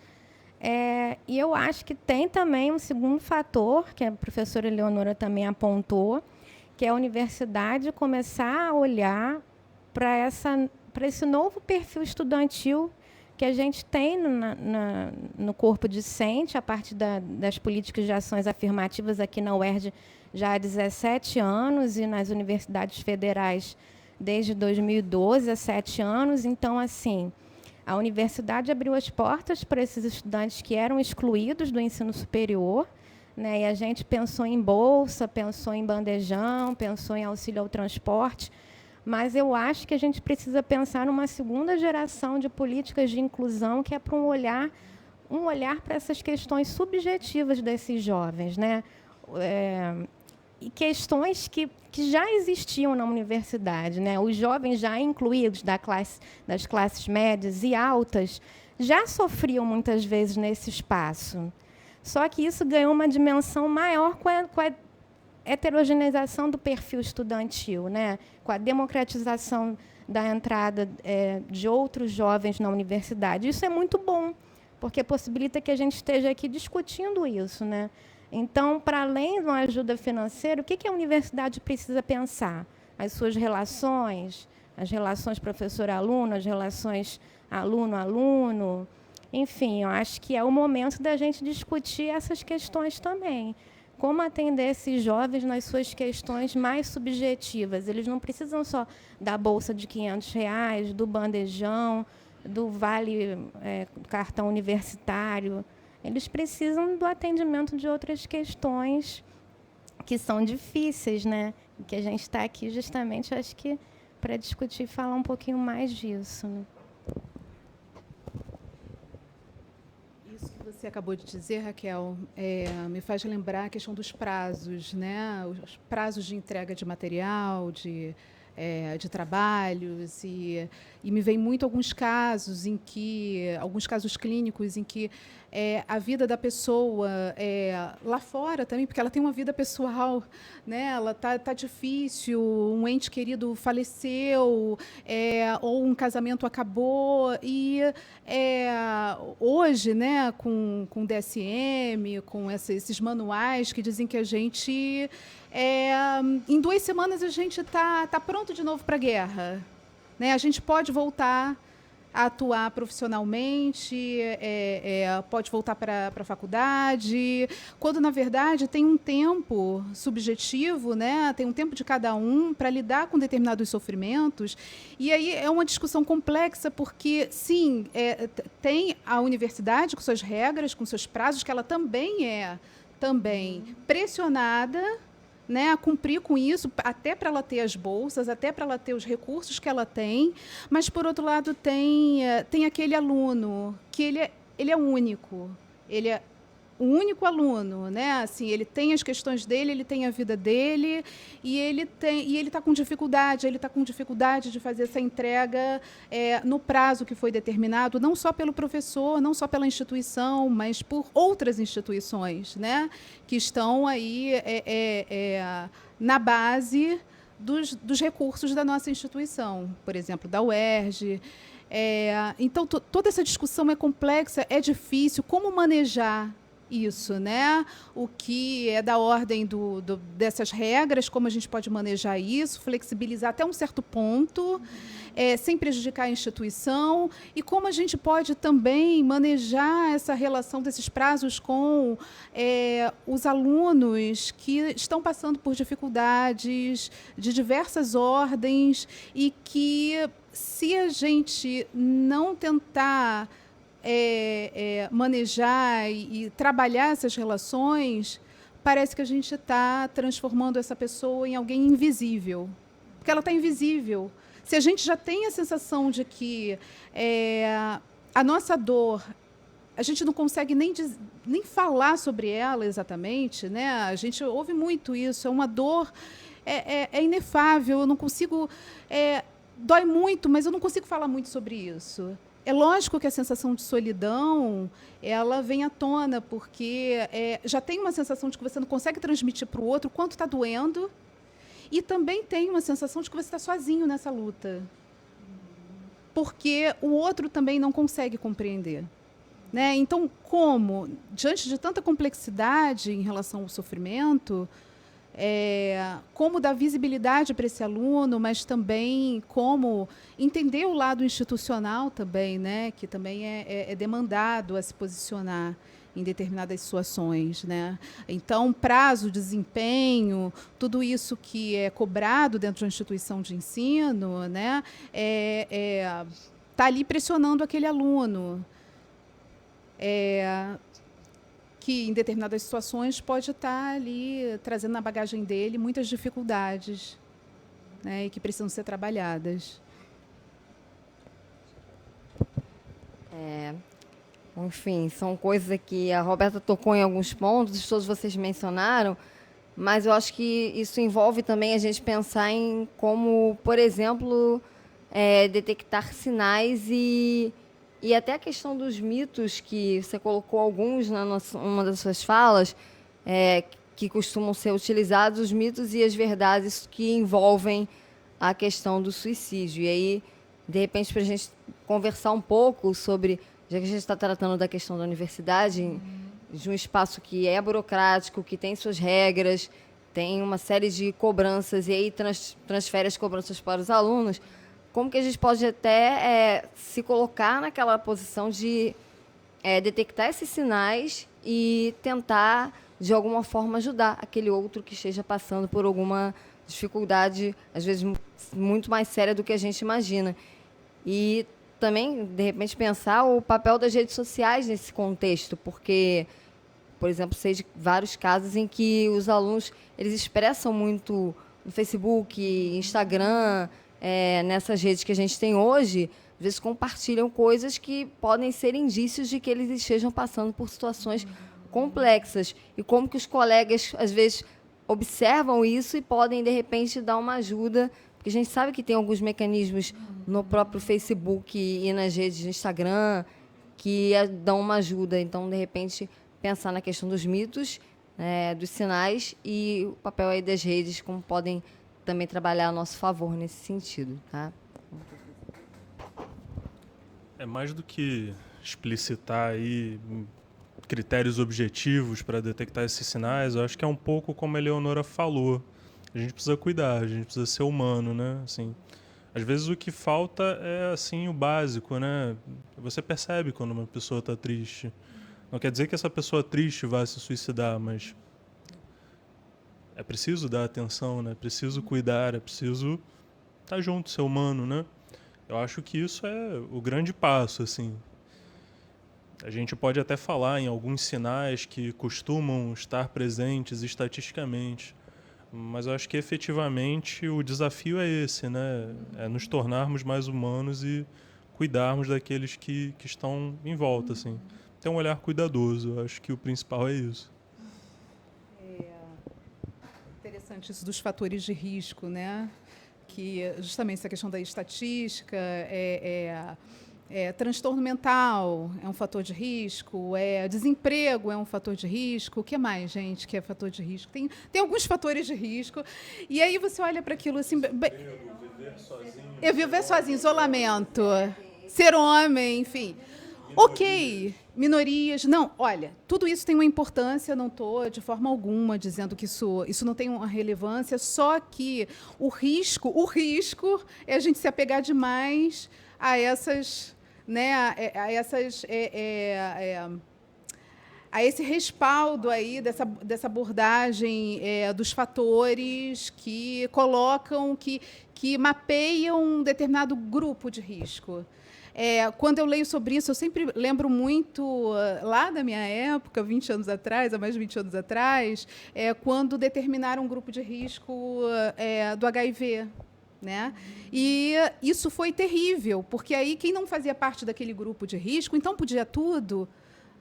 E eu acho que tem também um segundo fator, que a professora Eleonora também apontou, que é a universidade começar a olhar para esse novo perfil estudantil que a gente tem no corpo discente, a partir das políticas de ações afirmativas aqui na UERJ já há 17 anos e nas universidades federais desde 2012, há 7 anos. Então, assim, a universidade abriu as portas para esses estudantes que eram excluídos do ensino superior, né? E a gente pensou em bolsa, pensou em bandejão, pensou em auxílio ao transporte, mas eu acho que a gente precisa pensar numa segunda geração de políticas de inclusão, que é para um olhar para essas questões subjetivas desses jovens, né? E questões que já existiam na universidade, né? Os jovens já incluídos das classes médias e altas já sofriam muitas vezes nesse espaço. Só que isso ganhou uma dimensão maior heterogeneização do perfil estudantil, né? Com a democratização da entrada de outros jovens na universidade. Isso é muito bom, porque possibilita que a gente esteja aqui discutindo isso, né? Então, para além de uma ajuda financeira, o que a universidade precisa pensar? As suas relações, as relações professor-aluno, as relações aluno-aluno. Enfim, eu acho que é o momento da gente discutir essas questões também. Como atender esses jovens nas suas questões mais subjetivas. Eles não precisam só da bolsa de R$ 500, do bandejão, do vale cartão universitário. Eles precisam do atendimento de outras questões que são difíceis, né? Que a gente está aqui justamente, acho que, para discutir e falar um pouquinho mais disso, né? Isso que você acabou de dizer, Raquel, me faz lembrar a questão dos prazos, né? Os prazos de entrega de material, de trabalhos, e me vem muito alguns casos clínicos em que a vida da pessoa lá fora também, porque ela tem uma vida pessoal, né? Ela tá difícil, um ente querido faleceu, ou um casamento acabou, e hoje, né, com DSM, com esses manuais que dizem que a gente em 2 semanas a gente tá pronto de novo para a guerra, né? A gente pode voltar a atuar profissionalmente, pode voltar para a faculdade, quando, na verdade, tem um tempo subjetivo, né? Tem um tempo de cada um para lidar com determinados sofrimentos. E aí é uma discussão complexa, porque, sim, tem a universidade com suas regras, com seus prazos, que ela também é pressionada, né, a cumprir com isso, até para ela ter as bolsas, até para ela ter os recursos que ela tem, mas, por outro lado, tem aquele aluno que ele é único, ele é o único aluno, né? Assim, ele tem as questões dele, ele tem a vida dele, e ele está com dificuldade, de fazer essa entrega no prazo que foi determinado, não só pelo professor, não só pela instituição, mas por outras instituições, né? Que estão aí na base dos recursos da nossa instituição, por exemplo, da UERJ. Então, toda essa discussão é complexa, é difícil. Como manejar isso, né? O que é da ordem dessas regras, como a gente pode manejar isso, flexibilizar até um certo ponto, sem prejudicar a instituição, e como a gente pode também manejar essa relação desses prazos com os alunos que estão passando por dificuldades de diversas ordens, e que, se a gente não tentar manejar e trabalhar essas relações, parece que a gente está transformando essa pessoa em alguém invisível, porque ela está invisível. Se a gente já tem a sensação de que a nossa dor, a gente não consegue nem falar sobre ela exatamente, né? A gente ouve muito isso, é uma dor, é inefável, eu não consigo, dói muito, mas eu não consigo falar muito sobre isso. É lógico que a sensação de solidão, ela vem à tona, porque já tem uma sensação de que você não consegue transmitir para o outro o quanto está doendo, e também tem uma sensação de que você está sozinho nessa luta, porque o outro também não consegue compreender, né? Então, diante de tanta complexidade em relação ao sofrimento, como dar visibilidade para esse aluno, mas também como entender o lado institucional também, né, que também é demandado a se posicionar em determinadas situações, né? Então, prazo, desempenho, tudo isso que é cobrado dentro de uma instituição de ensino, né, tá ali pressionando aquele aluno. Que, em determinadas situações, pode estar ali trazendo na bagagem dele muitas dificuldades, né, e que precisam ser trabalhadas. Enfim, são coisas que a Roberta tocou em alguns pontos, todos vocês mencionaram, mas eu acho que isso envolve também a gente pensar em como, por exemplo, detectar sinais e até a questão dos mitos, que você colocou alguns uma das suas falas, que costumam ser utilizados, os mitos e as verdades que envolvem a questão do suicídio. E aí, de repente, para a gente conversar um pouco sobre, já que a gente está tratando da questão da universidade, de um espaço que é burocrático, que tem suas regras, tem uma série de cobranças, e aí transfere as cobranças para os alunos, como que a gente pode até se colocar naquela posição de detectar esses sinais e tentar, de alguma forma, ajudar aquele outro que esteja passando por alguma dificuldade, às vezes muito mais séria do que a gente imagina. E também, de repente, pensar o papel das redes sociais nesse contexto, porque, por exemplo, sei de vários casos em que os alunos eles expressam muito no Facebook, Instagram, nessas redes que a gente tem hoje, às vezes compartilham coisas que podem ser indícios de que eles estejam passando por situações complexas. E como que os colegas, às vezes, observam isso e podem, de repente, dar uma ajuda, porque a gente sabe que tem alguns mecanismos no próprio Facebook e nas redes do Instagram que dão uma ajuda. Então, de repente, pensar na questão dos mitos, dos sinais e o papel aí das redes, como podem também trabalhar a nosso favor nesse sentido, tá? É mais do que explicitar aí critérios objetivos para detectar esses sinais, eu acho que é um pouco como a Eleonora falou. A gente precisa cuidar, a gente precisa ser humano, né? Assim, às vezes o que falta é assim o básico, né? Você percebe quando uma pessoa está triste. Não quer dizer que essa pessoa triste vai se suicidar, mas é preciso dar atenção, né? É preciso cuidar, é preciso estar junto, ser humano, né? Eu acho que isso é o grande passo, assim. A gente pode até falar em alguns sinais que costumam estar presentes estatisticamente, mas eu acho que efetivamente o desafio é esse, né? É nos tornarmos mais humanos e cuidarmos daqueles que estão em volta, assim. Ter um olhar cuidadoso, eu acho que o principal é isso. Interessante isso dos fatores de risco, né? Que justamente essa questão da estatística, transtorno mental é um fator de risco, desemprego é um fator de risco. O que mais, gente, que é fator de risco? Tem alguns fatores de risco. E aí você olha para aquilo assim... Viver sozinho, isolamento, ser homem, enfim... Ok, minorias. Não, olha, tudo isso tem uma importância, não estou de forma alguma dizendo que isso não tem uma relevância, só que o risco é a gente se apegar demais a essas, né, a esse respaldo aí dessa abordagem dos fatores que colocam, que mapeiam um determinado grupo de risco. Quando eu leio sobre isso, eu sempre lembro muito, lá da minha época, 20 anos atrás, há mais de 20 anos atrás, quando determinaram um grupo de risco do HIV. Né? E isso foi terrível, porque aí quem não fazia parte daquele grupo de risco, então podia tudo,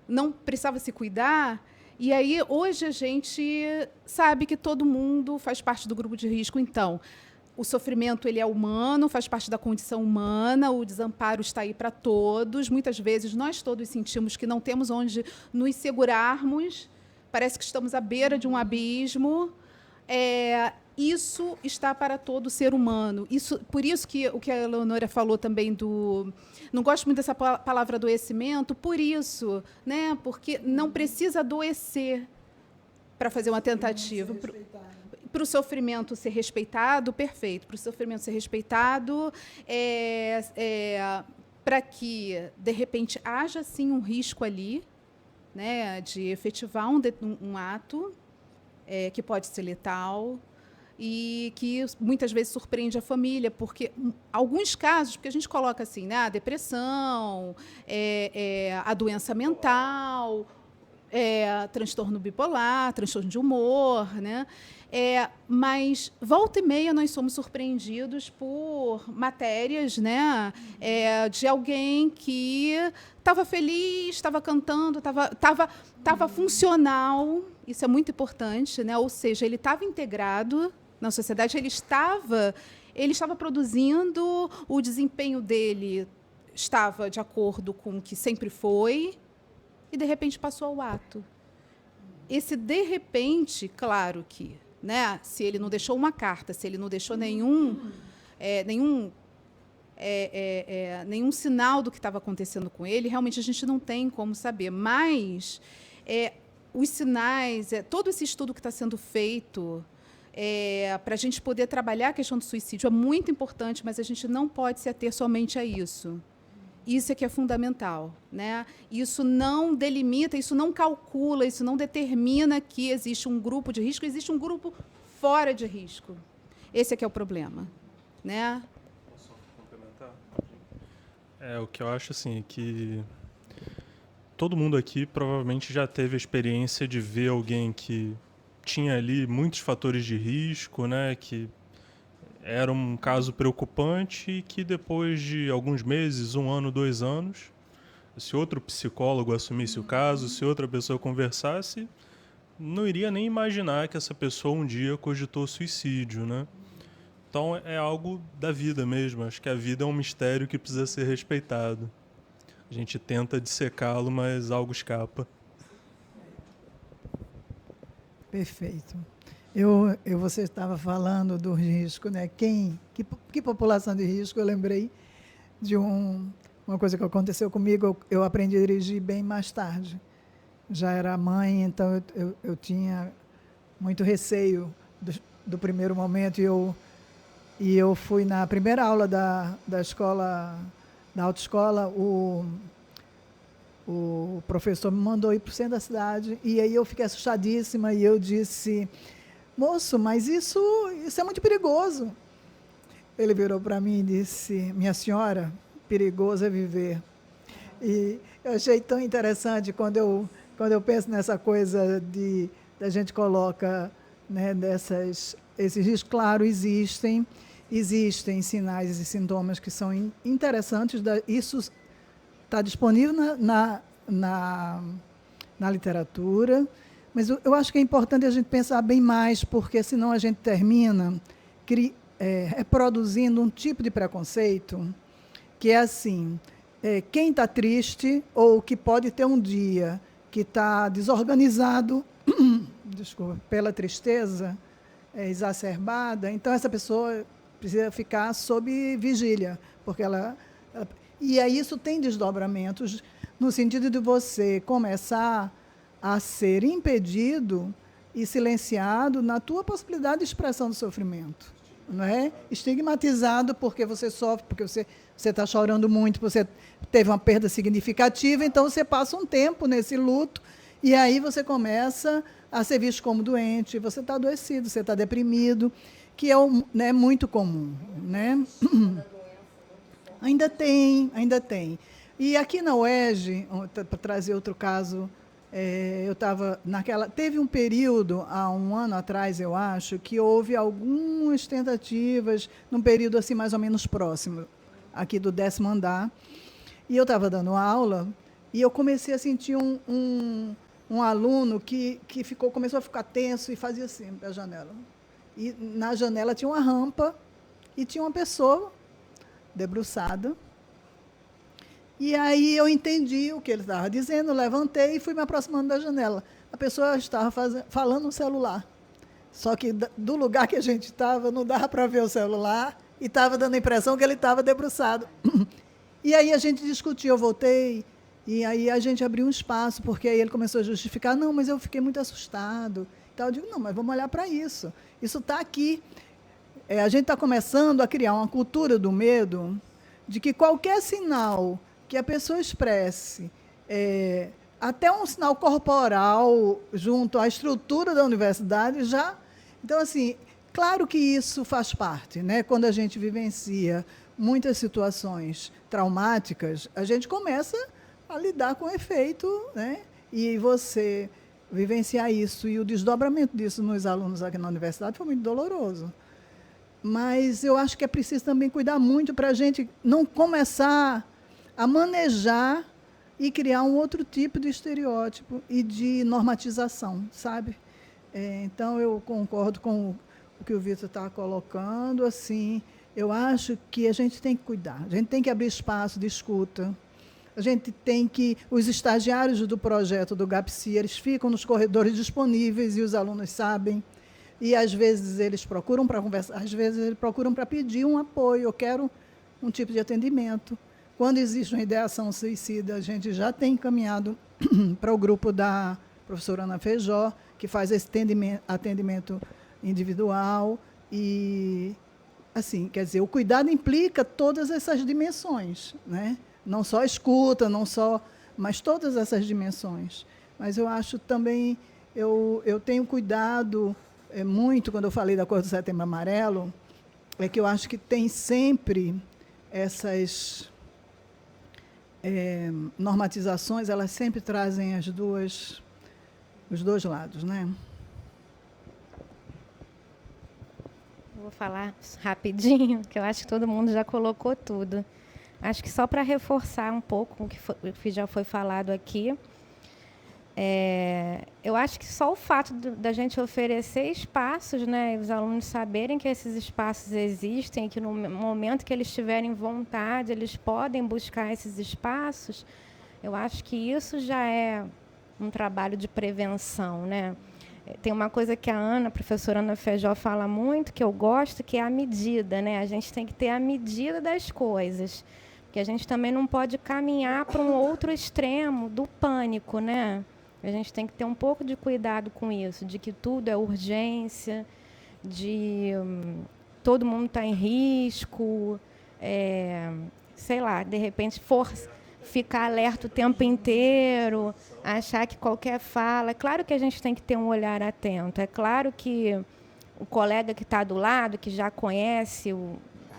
não precisava se cuidar. E aí, hoje, a gente sabe que todo mundo faz parte do grupo de risco. Então, o sofrimento ele é humano, faz parte da condição humana, o desamparo está aí para todos. Muitas vezes nós todos sentimos que não temos onde nos segurarmos, parece que estamos à beira de um abismo. Isso está para todo ser humano. Por isso que o que a Eleonora falou também não gosto muito dessa palavra adoecimento, por isso, né? Porque não precisa adoecer para fazer uma tentativa. Para o sofrimento ser respeitado, perfeito. Para o sofrimento ser respeitado, para que, de repente, haja, sim, um risco ali, né, de efetivar um ato que pode ser letal e que, muitas vezes, surpreende a família, porque alguns casos, porque a gente coloca assim, né, a depressão, a doença mental, transtorno bipolar, transtorno de humor, né? Mas, volta e meia, nós somos surpreendidos por matérias, né, de alguém que estava feliz, estava cantando, estava funcional, isso é muito importante, né? Ou seja, ele estava integrado na sociedade, ele estava produzindo, o desempenho dele estava de acordo com o que sempre foi, e, de repente, passou ao ato. esse de repente, claro que, né, se ele não deixou uma carta, se ele não deixou nenhum sinal do que estava acontecendo com ele, realmente a gente não tem como saber. Mas os sinais, todo esse estudo que está sendo feito para a gente poder trabalhar a questão do suicídio é muito importante, mas a gente não pode se ater somente a isso. Isso é que é fundamental, né? Isso não delimita, isso não calcula, isso não determina que existe um grupo de risco, existe um grupo fora de risco. Esse é que é o problema, né? Posso complementar? O que eu acho assim é que todo mundo aqui provavelmente já teve a experiência de ver alguém que tinha ali muitos fatores de risco, né? Que era um caso preocupante e que depois de alguns meses, 1 ano, 2 anos, se outro psicólogo assumisse o caso, se outra pessoa conversasse, não iria nem imaginar que essa pessoa um dia cogitou suicídio, né? Então é algo da vida mesmo. Acho que a vida é um mistério que precisa ser respeitado. A gente tenta dissecá-lo, mas algo escapa. Perfeito. Você estava falando do risco, né? Que população de risco? Eu lembrei de uma coisa que aconteceu comigo. Eu aprendi a dirigir bem mais tarde. Já era mãe, então eu tinha muito receio do primeiro momento. E eu fui na primeira aula da escola, da autoescola, o professor me mandou ir para o centro da cidade, e aí eu fiquei assustadíssima, e eu disse: moço, mas isso é muito perigoso. Ele virou para mim e disse: minha senhora, perigoso é viver. E eu achei tão interessante quando eu penso nessa coisa da gente coloca, né, esses riscos. Claro, existem sinais e sintomas que são interessantes. Isso está disponível na literatura, mas eu acho que é importante a gente pensar bem mais, porque senão a gente termina reproduzindo um tipo de preconceito que é assim: quem está triste ou que pode ter um dia que está desorganizado desculpa, pela tristeza exacerbada, então essa pessoa precisa ficar sob vigília, porque e aí isso tem desdobramentos no sentido de você começar a ser impedido e silenciado na tua possibilidade de expressão do sofrimento, não é? Estigmatizado porque você sofre, porque você está chorando muito, você teve uma perda significativa, então você passa um tempo nesse luto e aí você começa a ser visto como doente, você está adoecido, você está deprimido, que é né, muito comum, né? Ainda tem. E aqui na UERJ, para trazer outro caso, eu estava teve um período, há 1 ano atrás, eu acho, que houve algumas tentativas, num período assim mais ou menos próximo, aqui do 10º andar, e eu estava dando aula, e eu comecei a sentir um aluno que começou a ficar tenso e fazia assim para a janela. E na janela tinha uma rampa e tinha uma pessoa debruçada. E aí eu entendi o que ele estava dizendo, levantei e fui me aproximando da janela. A pessoa estava falando no celular. Só que do lugar que a gente estava, não dava para ver o celular e estava dando a impressão que ele estava debruçado. E aí a gente discutiu, eu voltei, e aí a gente abriu um espaço, porque aí ele começou a justificar: não, mas eu fiquei muito assustado. Então eu digo: não, mas vamos olhar para isso. Isso está aqui. A gente está começando a criar uma cultura do medo, de que qualquer sinal que a pessoa expresse, até um sinal corporal junto à estrutura da universidade, já... Então, assim, claro que isso faz parte, né? Quando a gente vivencia muitas situações traumáticas, a gente começa a lidar com o efeito, né? E você vivenciar isso e o desdobramento disso nos alunos aqui na universidade foi muito doloroso. Mas eu acho que é preciso também cuidar muito para a gente não começar a manejar e criar um outro tipo de estereótipo e de normatização, sabe? Então, eu concordo com o que o Vitor está colocando. Assim, eu acho que a gente tem que cuidar, a gente tem que abrir espaço de escuta, A gente tem que... Os estagiários do projeto do GAPSI, eles ficam nos corredores disponíveis e os alunos sabem. E, às vezes, eles procuram para conversar, às vezes, eles procuram para pedir um apoio. Eu quero um tipo de atendimento. Quando existe uma ideação suicida, a gente já tem encaminhado para o grupo da professora Ana Feijó, que faz esse atendimento individual. E, assim, quer dizer, o cuidado implica todas essas dimensões, né? Não só a escuta, mas todas essas dimensões. Mas eu acho também, eu tenho cuidado muito, quando eu falei da cor do Setembro Amarelo, é que eu acho que tem sempre essas normatizações, elas sempre trazem os dois lados, né? Vou falar rapidinho, que eu acho que todo mundo já colocou tudo. Acho que só para reforçar um pouco o que já foi falado aqui, eu acho que só o fato da gente oferecer espaços, né, e os alunos saberem que esses espaços existem, que no momento que eles tiverem vontade, eles podem buscar esses espaços, eu acho que isso já é um trabalho de prevenção, né? Tem uma coisa que a professora Ana Feijó fala muito, que eu gosto, que é a medida, né? A gente tem que ter a medida das coisas, porque a gente também não pode caminhar para um outro extremo do pânico, né? A gente tem que ter um pouco de cuidado com isso, de que tudo é urgência, de todo mundo está em risco, sei lá, de repente ficar alerta o tempo inteiro, achar que qualquer fala... É claro que a gente tem que ter um olhar atento, é claro que o colega que está do lado, que já conhece,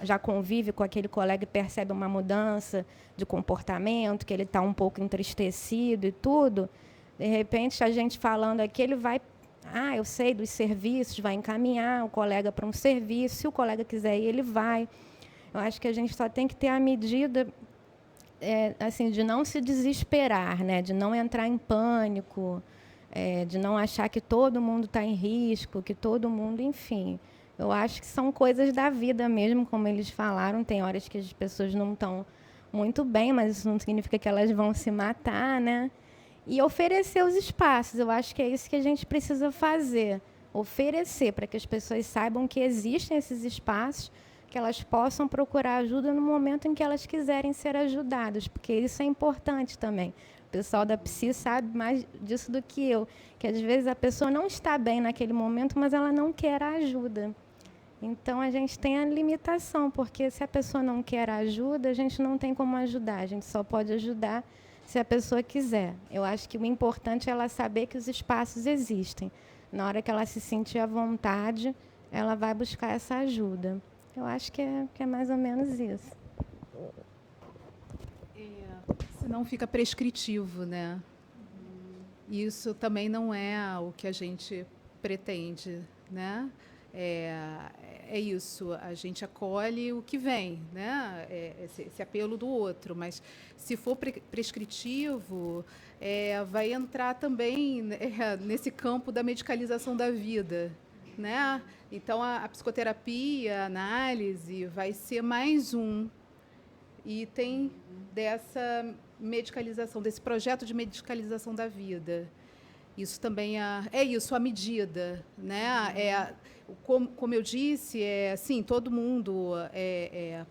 já convive com aquele colega e percebe uma mudança de comportamento, que ele está um pouco entristecido e tudo, de repente, a gente falando aqui, ele vai... eu sei dos serviços, vai encaminhar o colega para um serviço, se o colega quiser ir, ele vai. Eu acho que a gente só tem que ter a medida... assim, de não se desesperar, né? De não entrar em pânico, de não achar que todo mundo está em risco, que todo mundo, enfim. Eu acho que são coisas da vida mesmo, como eles falaram. Tem horas que as pessoas não estão muito bem, mas isso não significa que elas vão se matar, né? E oferecer os espaços. Eu acho que é isso que a gente precisa fazer. Oferecer para que as pessoas saibam que existem esses espaços, que elas possam procurar ajuda no momento em que elas quiserem ser ajudadas, porque isso é importante também. O pessoal da Psi sabe mais disso do que eu, que às vezes a pessoa não está bem naquele momento, mas ela não quer a ajuda. Então, a gente tem a limitação, porque se a pessoa não quer a ajuda, a gente não tem como ajudar, a gente só pode ajudar se a pessoa quiser. Eu acho que o importante é ela saber que os espaços existem. Na hora que ela se sentir à vontade, ela vai buscar essa ajuda. Eu acho que é mais ou menos isso. Senão fica prescritivo, né? Isso também não é o que a gente pretende, né? É isso, a gente acolhe o que vem, né? Esse apelo do outro, mas se for prescritivo, vai entrar também nesse campo da medicalização da vida, né? Então, a psicoterapia, a análise, vai ser mais um item dessa medicalização, desse projeto de medicalização da vida. Isso também é isso, a medida, né? Como eu disse, sim, todo mundo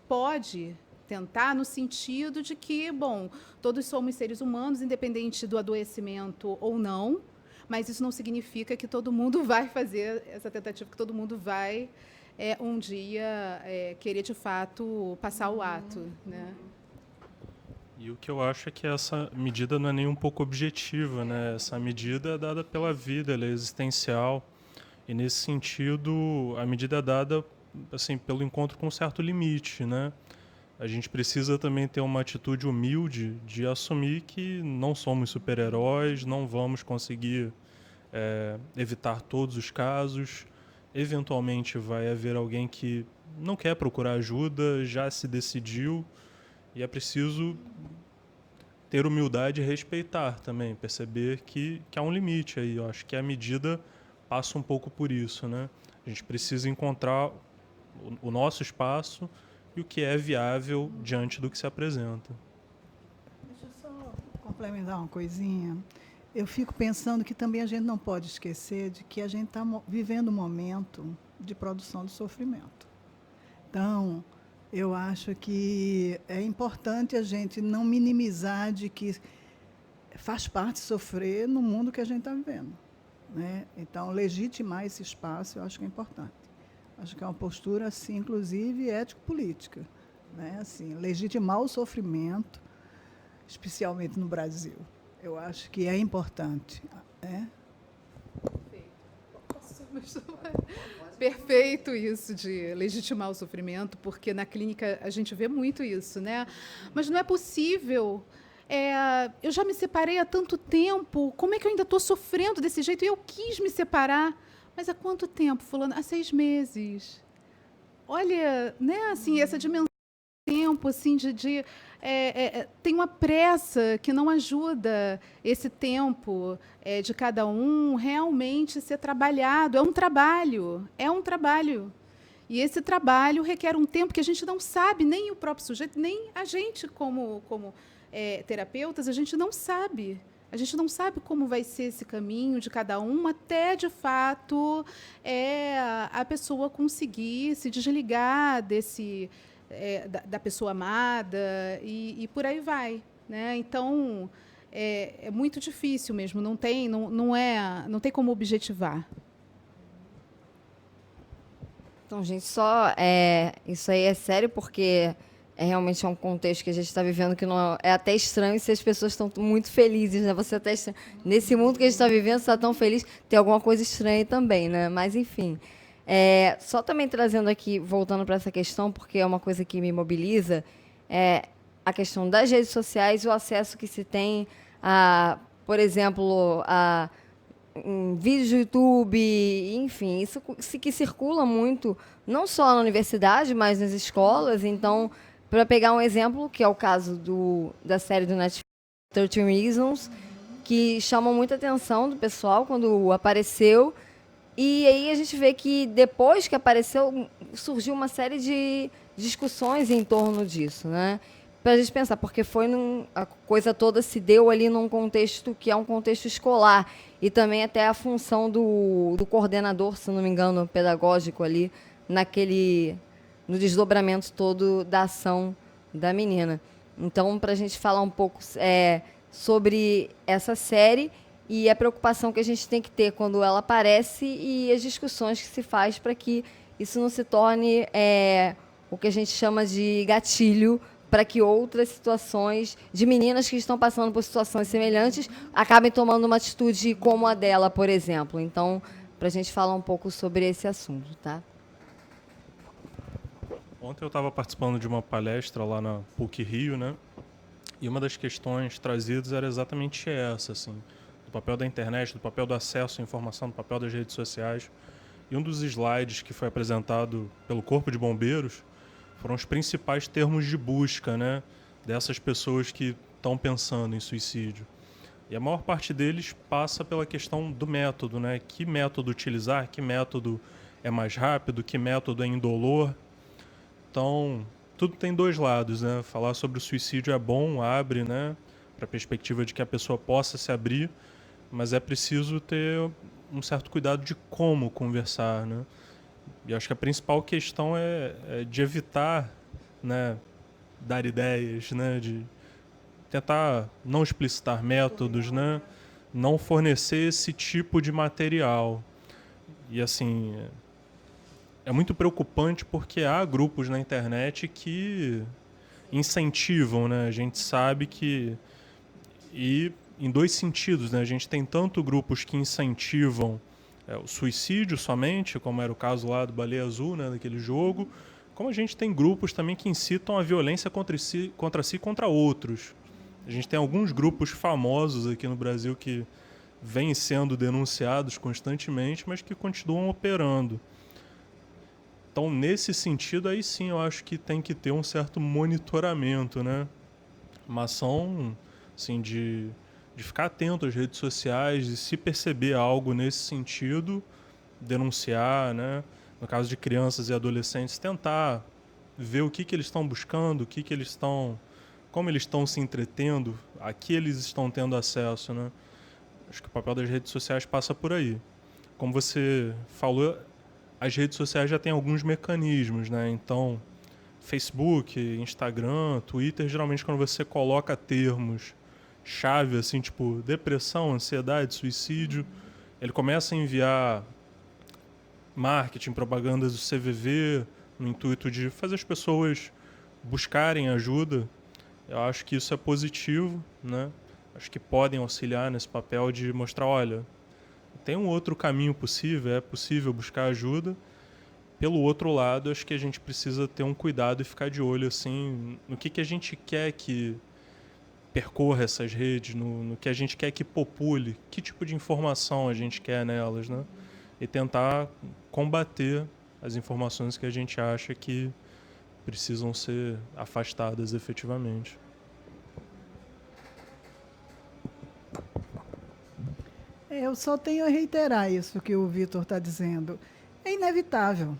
pode tentar no sentido de que, bom, todos somos seres humanos, independente do adoecimento ou não, mas isso não significa que todo mundo vai fazer essa tentativa, que todo mundo vai um dia querer, de fato, passar o ato, né? E o que eu acho é que essa medida não é nem um pouco objetiva, né? Essa medida é dada pela vida, ela é existencial. E, nesse sentido, a medida é dada assim, pelo encontro com um certo limite, né? A gente precisa também ter uma atitude humilde de assumir que não somos super-heróis, não vamos conseguir evitar todos os casos. Eventualmente vai haver alguém que não quer procurar ajuda, já se decidiu, e é preciso ter humildade e respeitar também, perceber que há um limite aí. Eu acho que a medida passa um pouco por isso, né? A gente precisa encontrar o nosso espaço e o que é viável diante do que se apresenta. Deixa eu complementar uma coisinha, eu fico pensando que também a gente não pode esquecer de que a gente está vivendo um momento de produção de sofrimento. Então, eu acho que é importante a gente não minimizar de que faz parte sofrer no mundo que a gente está vivendo, né? Então, legitimar esse espaço, eu acho que é importante. Acho que é uma postura, assim, inclusive, ético-política, né? Assim, legitimar o sofrimento, especialmente no Brasil. Eu acho que é importante, né? Perfeito isso de legitimar o sofrimento, porque na clínica a gente vê muito isso, né? Mas não é possível. Eu já me separei há tanto tempo, como é que eu ainda estou sofrendo desse jeito? E eu quis me separar, mas há quanto tempo, fulano? Há 6 meses. Olha, né, assim, essa dimensão de tempo, assim, tem uma pressa que não ajuda esse tempo de cada um realmente ser trabalhado. É um trabalho. E esse trabalho requer um tempo que a gente não sabe, nem o próprio sujeito, nem a gente como terapeutas, a gente não sabe. A gente não sabe como vai ser esse caminho de cada um até, de fato, a pessoa conseguir se desligar da pessoa amada e por aí vai, né? Então, é muito difícil mesmo, não tem como objetivar. Então, gente, isso aí é sério porque realmente um contexto que a gente está vivendo que não é até estranho se as pessoas estão muito felizes, né? Você até nesse mundo que a gente está vivendo, você está tão feliz, tem alguma coisa estranha também, né? Mas enfim, só também trazendo aqui, voltando para essa questão, porque é uma coisa que me mobiliza, a questão das redes sociais e o acesso que se tem a, por exemplo, a vídeos do YouTube, enfim, isso que circula muito, não só na universidade, mas nas escolas. Então, para pegar um exemplo, que é o caso da série do Netflix, 13 Reasons, que chamou muita atenção do pessoal quando apareceu. E aí a gente vê que depois que apareceu, surgiu uma série de discussões em torno disso, né? Para a gente pensar, porque a coisa toda se deu ali num contexto que é um contexto escolar, e também até a função do coordenador, se não me engano, pedagógico ali, no desdobramento todo da ação da menina. Então, para a gente falar um pouco sobre essa série e a preocupação que a gente tem que ter quando ela aparece e as discussões que se faz para que isso não se torne o que a gente chama de gatilho para que outras situações de meninas que estão passando por situações semelhantes acabem tomando uma atitude como a dela, por exemplo. Então, para a gente falar um pouco sobre esse assunto, tá? Ontem eu estava participando de uma palestra lá na PUC-Rio, né? E uma das questões trazidas era exatamente essa, assim, do papel da internet, do papel do acesso à informação, do papel das redes sociais. E um dos slides que foi apresentado pelo Corpo de Bombeiros foram os principais termos de busca, né, dessas pessoas que estão pensando em suicídio. E a maior parte deles passa pela questão do método, né? Que método utilizar, que método é mais rápido, que método é indolor. Então, tudo tem dois lados, né? Falar sobre o suicídio é bom, abre, né, para a perspectiva de que a pessoa possa se abrir, mas é preciso ter um certo cuidado de como conversar, né? E acho que a principal questão é de evitar, né, dar ideias, né, de tentar não explicitar métodos, né, não fornecer esse tipo de material. E assim, é muito preocupante porque há grupos na internet que incentivam, né? A gente sabe que... E em dois sentidos, né? A gente tem tanto grupos que incentivam o suicídio somente, como era o caso lá do Baleia Azul, né? Daquele jogo, como a gente tem grupos também que incitam a violência contra si e contra outros. A gente tem alguns grupos famosos aqui no Brasil que vêm sendo denunciados constantemente, mas que continuam operando. Então, nesse sentido, aí sim, eu acho que tem que ter um certo monitoramento, né? Uma ação, assim, de ficar atento às redes sociais e se perceber algo nesse sentido, denunciar, né? No caso de crianças e adolescentes, tentar ver o que eles estão buscando, o que eles estão como eles estão se entretendo, a que eles estão tendo acesso, né? Acho que o papel das redes sociais passa por aí. Como você falou, as redes sociais já têm alguns mecanismos, né? Então, Facebook, Instagram, Twitter, geralmente quando você coloca termos chave, assim, tipo depressão, ansiedade, suicídio, ele começa a enviar marketing, propagandas do CVV, no intuito de fazer as pessoas buscarem ajuda. Eu acho que isso é positivo, né? Acho que podem auxiliar nesse papel de mostrar, olha, tem um outro caminho possível, é possível buscar ajuda. Pelo outro lado, acho que a gente precisa ter um cuidado e ficar de olho assim, no que a gente quer que percorra essas redes, no que a gente quer que popule, que tipo de informação a gente quer nelas, né? E tentar combater as informações que a gente acha que precisam ser afastadas efetivamente. Eu só tenho a reiterar isso que o Vitor está dizendo. É inevitável.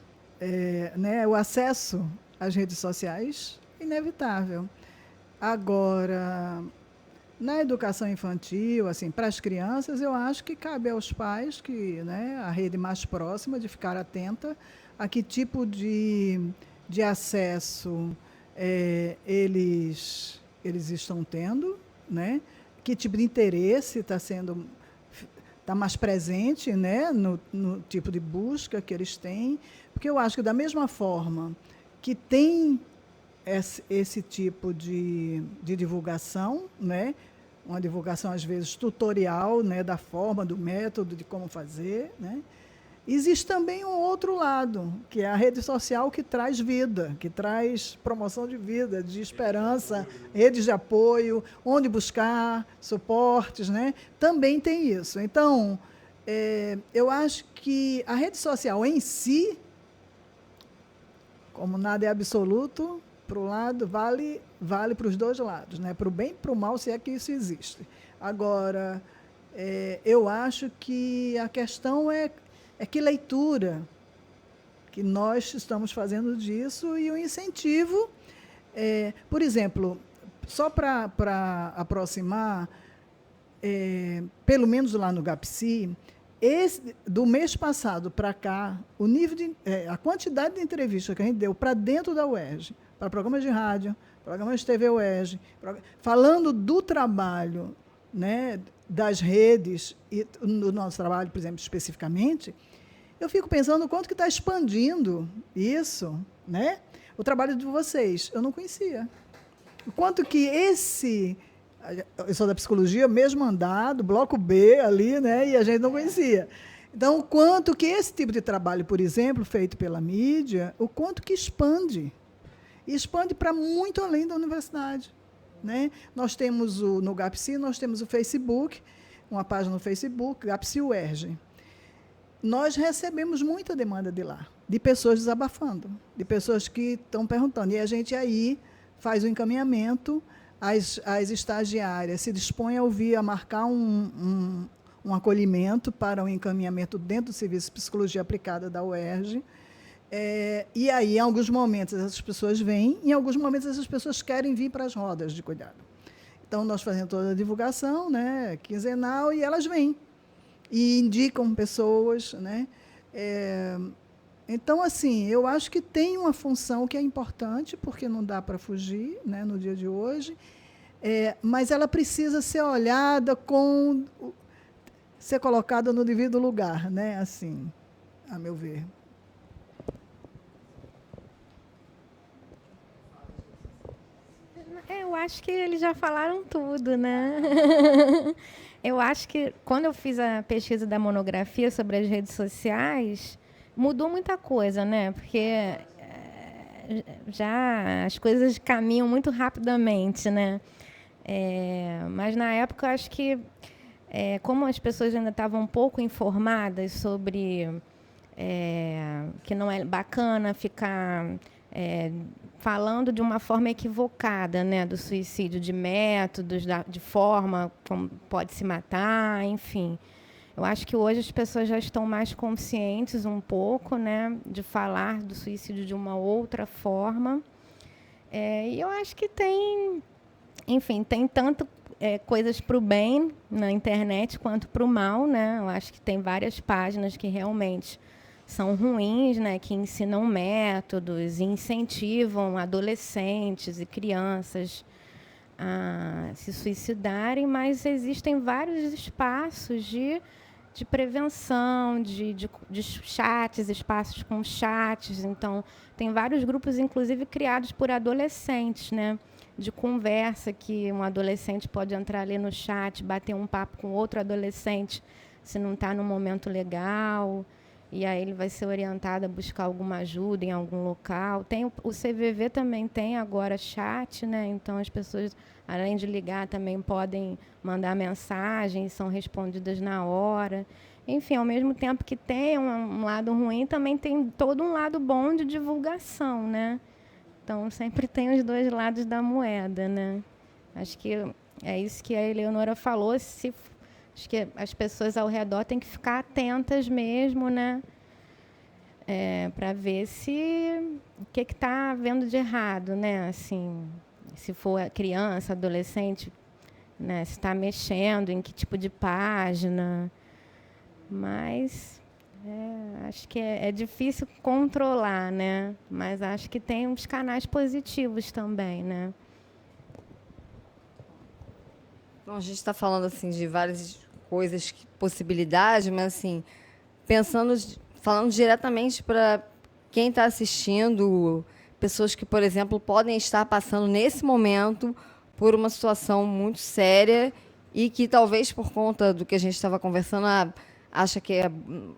Né? O acesso às redes sociais é inevitável. Agora, na educação infantil, assim, para as crianças, eu acho que cabe aos pais, que, né, a rede mais próxima, de ficar atenta a que tipo de acesso eles estão tendo, né? Que tipo de interesse está mais presente, né, no tipo de busca que eles têm, porque eu acho que da mesma forma que tem esse tipo de divulgação, né, uma divulgação às vezes tutorial, né, da forma, do método, de como fazer, né, existe também um outro lado, que é a rede social, que traz vida, que traz promoção de vida, de esperança, redes de apoio, onde buscar suportes, né? Também tem isso. Então, eu acho que a rede social em si, como nada é absoluto, para o lado vale para os dois lados, né? Para o bem e para o mal, se é que isso existe. Agora, eu acho que a questão é que leitura que nós estamos fazendo disso e o incentivo. Por exemplo, só para aproximar, pelo menos lá no GAPSI, do mês passado para cá, o nível a quantidade de entrevistas que a gente deu para dentro da UERJ, para programas de rádio, programas de TV UERJ, falando do trabalho, né, das redes e no nosso trabalho, por exemplo, especificamente, eu fico pensando o quanto que está expandindo isso, né? O trabalho de vocês, eu não conhecia. O quanto que eu sou da psicologia, mesmo andado, bloco B ali, né? E a gente não conhecia. Então, o quanto que esse tipo de trabalho, por exemplo, feito pela mídia, o quanto que expande. E expande para muito além da universidade. Né? Nós temos no GAPSI, nós temos o Facebook, uma página no Facebook, GAPSI UERJ. Nós recebemos muita demanda de lá, de pessoas desabafando, de pessoas que estão perguntando. E a gente aí faz o encaminhamento, as estagiárias se dispõem a ouvir, a marcar um acolhimento para o encaminhamento dentro do Serviço de Psicologia Aplicada da UERJ. E aí, em alguns momentos, essas pessoas vêm, em alguns momentos, essas pessoas querem vir para as rodas de cuidado. Então, nós fazemos toda a divulgação, né, quinzenal, e elas vêm e indicam pessoas. Né? Então, assim, eu acho que tem uma função que é importante, porque não dá para fugir, né, no dia de hoje, mas ela precisa ser olhada ser colocada no devido lugar, né, assim, a meu ver. Eu acho que eles já falaram tudo, né? Eu acho que quando eu fiz a pesquisa da monografia sobre as redes sociais, mudou muita coisa, né? Porque já as coisas caminham muito rapidamente, né? Mas na época, eu acho que como as pessoas ainda estavam um pouco informadas sobre que não é bacana ficar falando de uma forma equivocada, né, do suicídio, de métodos, de forma como pode se matar, enfim. Eu acho que hoje as pessoas já estão mais conscientes um pouco, né, de falar do suicídio de uma outra forma. E eu acho que tem enfim, tem tanto coisas para o bem na internet quanto para o mal, né? Eu acho que tem várias páginas que realmente são ruins, né? Que ensinam métodos e incentivam adolescentes e crianças a se suicidarem, mas existem vários espaços de prevenção, de chats, espaços com chats. Então, tem vários grupos, inclusive, criados por adolescentes, né? De conversa, que um adolescente pode entrar ali no chat, bater um papo com outro adolescente, se não está num momento legal, e aí ele vai ser orientado a buscar alguma ajuda em algum local. Tem o CVV também tem agora chat, né? Então as pessoas, além de ligar, também podem mandar mensagens, são respondidas na hora. Enfim, ao mesmo tempo que tem um lado ruim, também tem todo um lado bom de divulgação, né? Então, sempre tem os dois lados da moeda, né? Acho que é isso que a Eleonora falou. Acho que as pessoas ao redor têm que ficar atentas mesmo, né? Para ver o que está havendo de errado, né? Assim, se for criança, adolescente, né? Se está mexendo, em que tipo de página. Mas acho que é difícil controlar, né? Mas acho que tem uns canais positivos também, né? Bom, a gente está falando assim de várias coisas, possibilidades, mas assim, falando diretamente para quem está assistindo, pessoas que, por exemplo, podem estar passando nesse momento por uma situação muito séria e que talvez por conta do que a gente estava conversando, acha que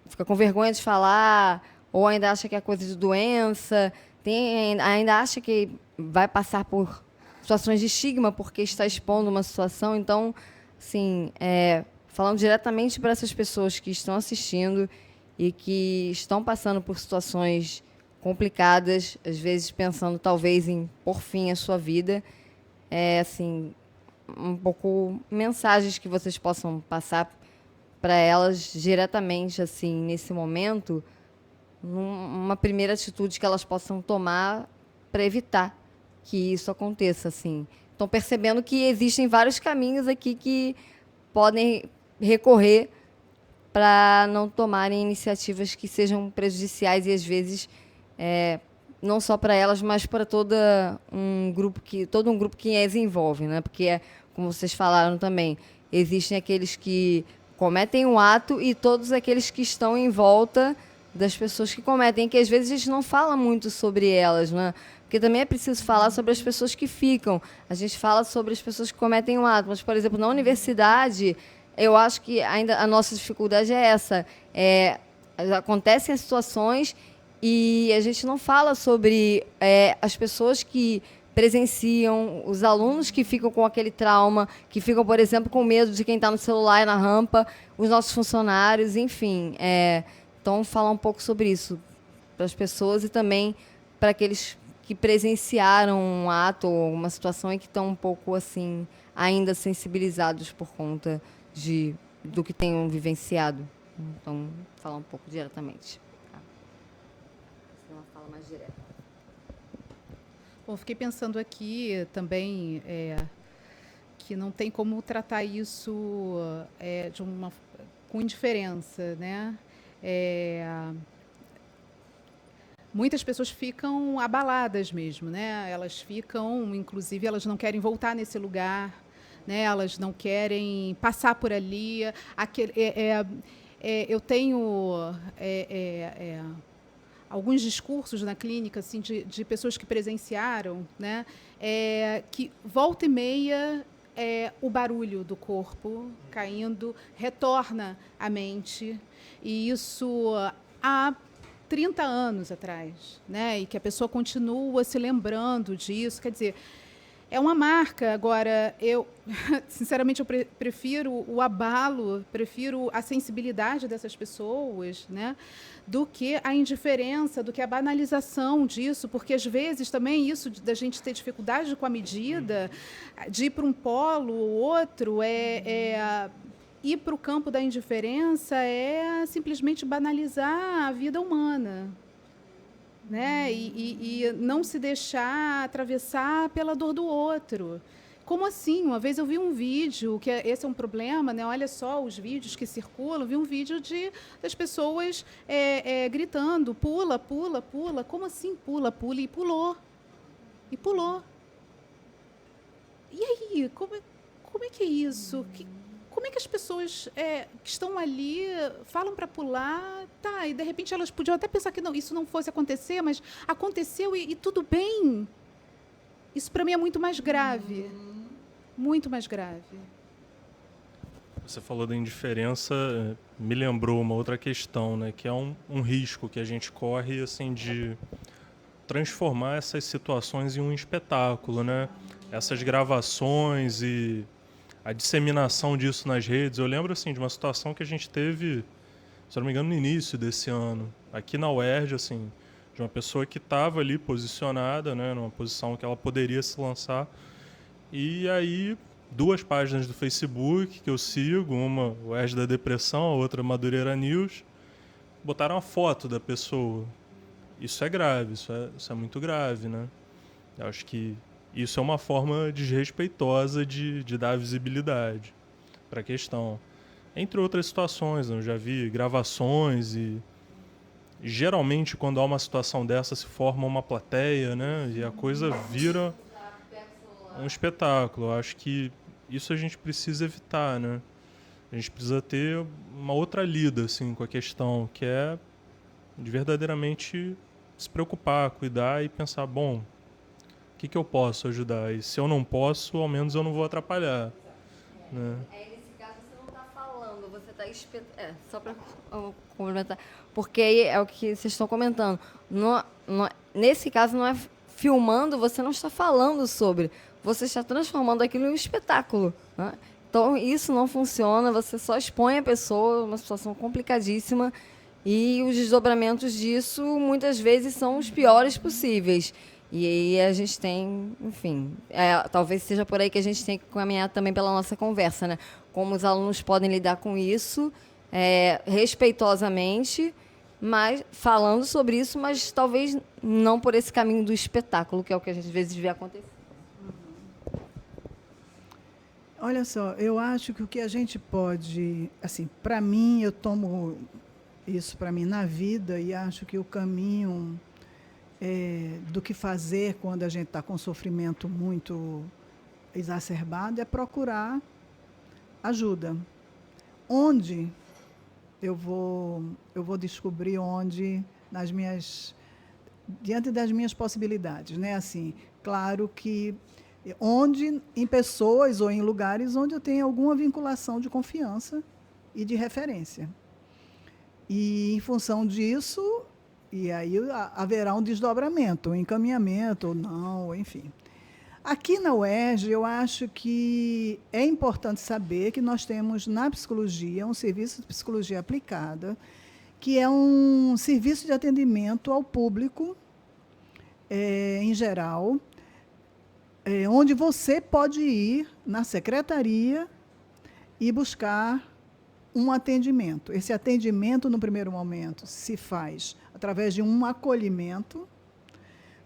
fica com vergonha de falar, ou ainda acha que é coisa de doença, ainda acha que vai passar por situações de estigma porque está expondo uma situação. Então, assim, falando diretamente para essas pessoas que estão assistindo e que estão passando por situações complicadas, às vezes pensando talvez em pôr fim à sua vida, assim, um pouco mensagens que vocês possam passar para elas diretamente, assim, nesse momento, uma primeira atitude que elas possam tomar para evitar que isso aconteça, assim. Estão percebendo que existem vários caminhos aqui que podem recorrer para não tomarem iniciativas que sejam prejudiciais e, às vezes, não só para elas, mas para todo um grupo que as envolve, né? Porque, como vocês falaram também, existem aqueles que cometem um ato e todos aqueles que estão em volta das pessoas que cometem, que às vezes a gente não fala muito sobre elas, né? Porque também é preciso falar sobre as pessoas que ficam. A gente fala sobre as pessoas que cometem um ato, mas, por exemplo, na universidade, eu acho que ainda a nossa dificuldade é essa. Acontecem as situações e a gente não fala sobre as pessoas que presenciam, os alunos que ficam com aquele trauma, que ficam, por exemplo, com medo de quem está no celular e na rampa, os nossos funcionários, enfim. Então, falar um pouco sobre isso para as pessoas e também para aqueles que presenciaram um ato ou uma situação e que estão um pouco assim ainda sensibilizados por conta do que tenham vivenciado. Então, falar um pouco diretamente. Tá? Uma fala mais direta. Bom, fiquei pensando aqui também que não tem como tratar isso com indiferença, né? Muitas pessoas ficam abaladas mesmo, né? Elas ficam, inclusive, elas não querem voltar nesse lugar, né? Elas não querem passar por ali. Eu tenho alguns discursos na clínica assim, de pessoas que presenciaram, né? Que volta e meia o barulho do corpo caindo retorna à mente, e isso há 30 anos atrás, né? E que a pessoa continua se lembrando disso. Quer dizer, é uma marca. Agora, sinceramente, eu prefiro o abalo, prefiro a sensibilidade dessas pessoas, né? Do que a indiferença, do que a banalização disso, porque, às vezes, também isso da gente ter dificuldade com a medida, de ir para um polo ou outro, ir para o campo da indiferença é simplesmente banalizar a vida humana, né? E não se deixar atravessar pela dor do outro, como assim? Uma vez eu vi um vídeo, esse é um problema, né? Olha só os vídeos que circulam, vi um vídeo das pessoas gritando, pula, pula, pula. Como assim pula, pula? E pulou. E pulou. E aí, como é que é isso? Como é que as pessoas que estão ali falam para pular, tá, e de repente elas podiam até pensar que não, isso não fosse acontecer, mas aconteceu e tudo bem. Isso para mim é muito mais grave. Muito mais grave. Você falou da indiferença, me lembrou uma outra questão, né, que é um risco que a gente corre assim, de transformar essas situações em um espetáculo, né? Essas gravações e a disseminação disso nas redes. Eu lembro assim, de uma situação que a gente teve, se eu não me engano, no início desse ano, aqui na UERJ, assim, de uma pessoa que estava ali posicionada, né, numa posição que ela poderia se lançar. E aí, 2 páginas do Facebook que eu sigo, uma o UERJ da Depressão, a outra Madureira News, botaram a foto da pessoa. Isso é grave, isso é muito grave, né? Eu acho que isso é uma forma desrespeitosa de dar visibilidade para a questão. Entre outras situações, eu já vi gravações e geralmente quando há uma situação dessa se forma uma plateia, né? E a coisa vira um espetáculo. Eu acho que isso a gente precisa evitar, né? A gente precisa ter uma outra lida assim, com a questão, que é de verdadeiramente se preocupar, cuidar e pensar, bom, o que eu posso ajudar? E se eu não posso, ao menos eu não vou atrapalhar. Né? Nesse caso você não está falando, você está só para complementar, porque aí é o que vocês estão comentando. Nesse caso não é filmando, você não está falando sobre, você está transformando aquilo em um espetáculo. Né? Então isso não funciona, você só expõe a pessoa, uma situação complicadíssima, e os desdobramentos disso muitas vezes são os piores possíveis. E aí a gente tem, enfim, talvez seja por aí que a gente tem que caminhar também pela nossa conversa, né? Como os alunos podem lidar com isso, respeitosamente, mas falando sobre isso, mas talvez não por esse caminho do espetáculo, que é o que a gente às vezes vê acontecer. Olha só, eu acho que o que a gente pode, assim, para mim, eu tomo isso para mim na vida e acho que o caminho do que fazer quando a gente está com sofrimento muito exacerbado é procurar ajuda. Onde eu vou descobrir onde diante das minhas possibilidades, né? Assim, claro que em pessoas ou em lugares onde eu tenho alguma vinculação de confiança e de referência. E em função disso, e aí haverá um desdobramento, um encaminhamento ou não, enfim. Aqui na UERJ, eu acho que é importante saber que nós temos na psicologia um serviço de psicologia aplicada, que é um serviço de atendimento ao público, em geral, onde você pode ir na secretaria e buscar um atendimento. Esse atendimento, no primeiro momento, se faz através de um acolhimento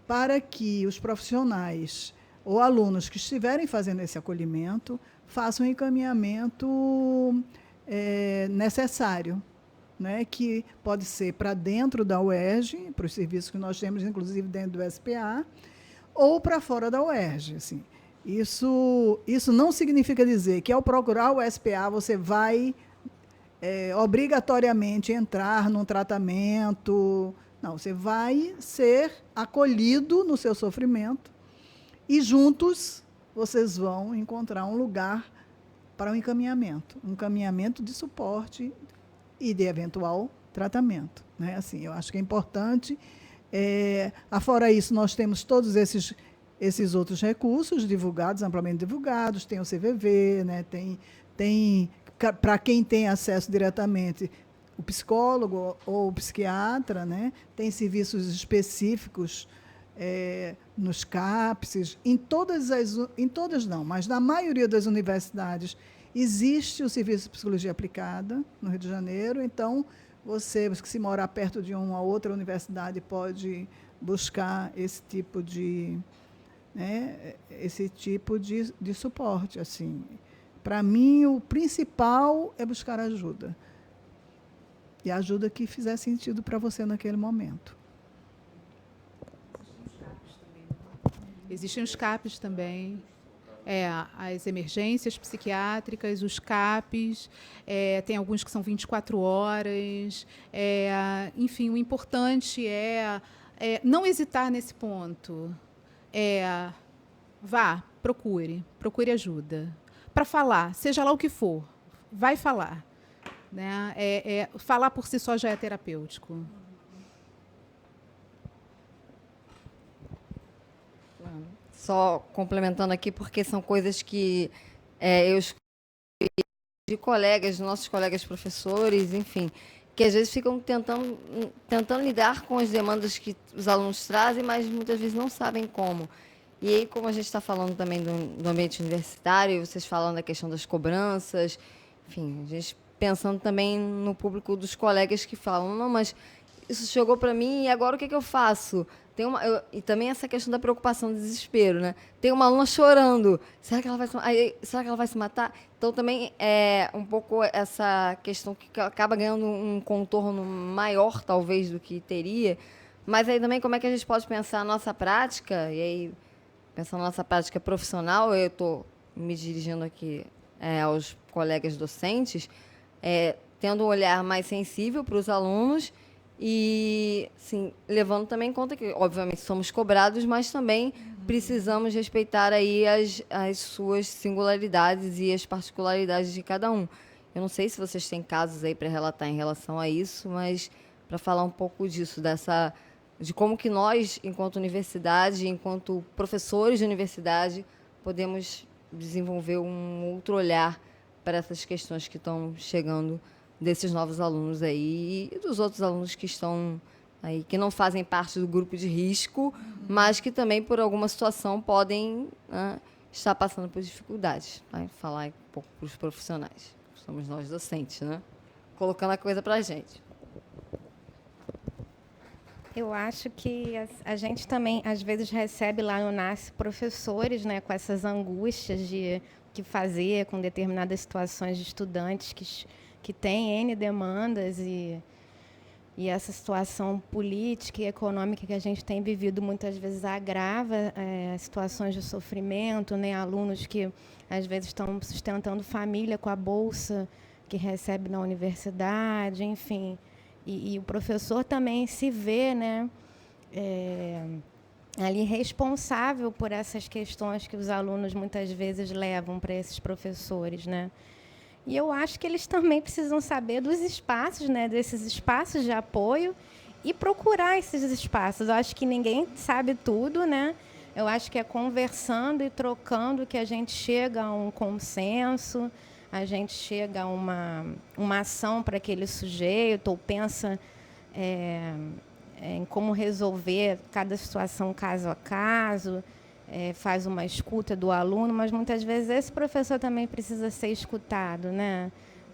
para que os profissionais ou alunos que estiverem fazendo esse acolhimento façam o encaminhamento necessário, né, que pode ser para dentro da UERJ, para os serviços que nós temos, inclusive dentro do SPA, ou para fora da UERJ. Assim. Isso não significa dizer que, ao procurar o SPA, você vai obrigatoriamente entrar num tratamento. Não, você vai ser acolhido no seu sofrimento e juntos vocês vão encontrar um lugar para um encaminhamento de suporte e de eventual tratamento. Né? Assim, eu acho que é importante. Afora isso, nós temos todos esses outros recursos divulgados, amplamente divulgados, tem o CVV, né? tem para quem tem acesso diretamente, o psicólogo ou o psiquiatra, né? Tem serviços específicos nos CAPSs, em todas não, mas na maioria das universidades existe o serviço de psicologia aplicada no Rio de Janeiro, então você que se morar perto de uma outra universidade pode buscar esse tipo de né, esse tipo de suporte. Assim. Para mim, o principal é buscar ajuda. E a ajuda que fizer sentido para você naquele momento. Existem os CAPs também. As emergências psiquiátricas, os CAPs, tem alguns que são 24 horas. Enfim, o importante é não hesitar nesse ponto. Procure ajuda. Para falar, seja lá o que for, vai falar. Né? Falar por si só já é terapêutico. Só complementando aqui, porque são coisas que eu escuto de colegas, nossos colegas professores, enfim, que às vezes ficam tentando lidar com as demandas que os alunos trazem, mas muitas vezes não sabem como. E aí, como a gente está falando também do ambiente universitário, vocês falando da questão das cobranças, enfim, a gente pensando também no público dos colegas que falam, não, mas isso chegou para mim e agora o que eu faço? E também essa questão da preocupação, do desespero, né? Tem uma aluna chorando. Será que ela vai se matar? Então, também é um pouco essa questão que acaba ganhando um contorno maior, talvez, do que teria. Mas aí também, como é que a gente pode pensar a nossa prática? E aí, pensando na nossa prática profissional, eu estou me dirigindo aqui aos colegas docentes, tendo um olhar mais sensível para os alunos, e, sim, levando também em conta que, obviamente, somos cobrados, mas também precisamos respeitar aí as suas singularidades e as particularidades de cada um. Eu não sei se vocês têm casos aí para relatar em relação a isso, mas para falar um pouco disso, de como que nós, enquanto universidade, enquanto professores de universidade, podemos desenvolver um outro olhar para essas questões que estão chegando desses novos alunos aí e dos outros alunos que estão aí, que não fazem parte do grupo de risco, mas que também, por alguma situação, podem estar passando por dificuldades. Vai falar um pouco para os profissionais. Somos nós docentes, né? Colocando a coisa para a gente. Eu acho que a gente também, às vezes, recebe lá no NASCE professores, né, com essas angústias de o que fazer com determinadas situações de estudantes que têm N demandas e essa situação política e econômica que a gente tem vivido muitas vezes agrava situações de sofrimento, né? Alunos que às vezes estão sustentando família com a bolsa que recebe na universidade, enfim. E o professor também se vê, né, ali responsável por essas questões que os alunos muitas vezes levam para esses professores, né? E eu acho que eles também precisam saber dos espaços, né, desses espaços de apoio e procurar esses espaços. Eu acho que ninguém sabe tudo, né? Eu acho que é conversando e trocando que a gente chega a um consenso, a gente chega a uma ação para aquele sujeito, ou pensa em como resolver cada situação caso a caso, faz uma escuta do aluno, mas muitas vezes esse professor também precisa ser escutado, né?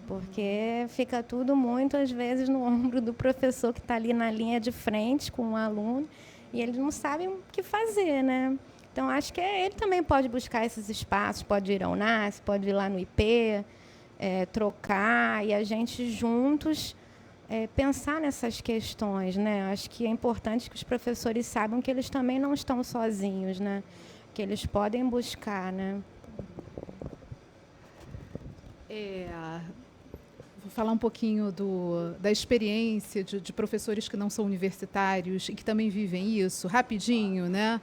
Porque fica tudo muito, às vezes, no ombro do professor que está ali na linha de frente com o aluno e eles não sabem o que fazer, né? Então, acho que ele também pode buscar esses espaços, pode ir ao NASCE, pode ir lá no IP, trocar, e a gente juntos pensar nessas questões, né? Acho que é importante que os professores saibam que eles também não estão sozinhos, né? Que eles podem buscar, né? Vou falar um pouquinho da experiência de professores que não são universitários e que também vivem isso, rapidinho, né?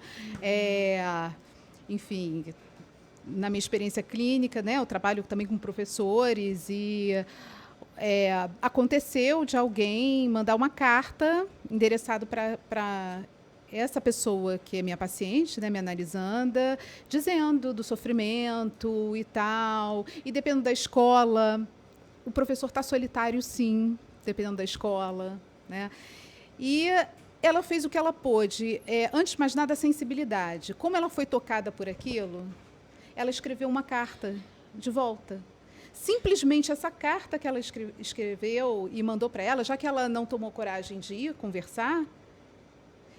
Enfim, na minha experiência clínica, né, eu trabalho também com professores e aconteceu de alguém mandar uma carta endereçada para essa pessoa que é minha paciente, né, me analisanda, dizendo do sofrimento e tal, e dependendo da escola, o professor está solitário, sim, dependendo da escola, né? E ela fez o que ela pôde. Antes de mais nada, a sensibilidade. Como ela foi tocada por aquilo, ela escreveu uma carta de volta. Simplesmente essa carta que ela escreveu e mandou para ela, já que ela não tomou coragem de ir conversar,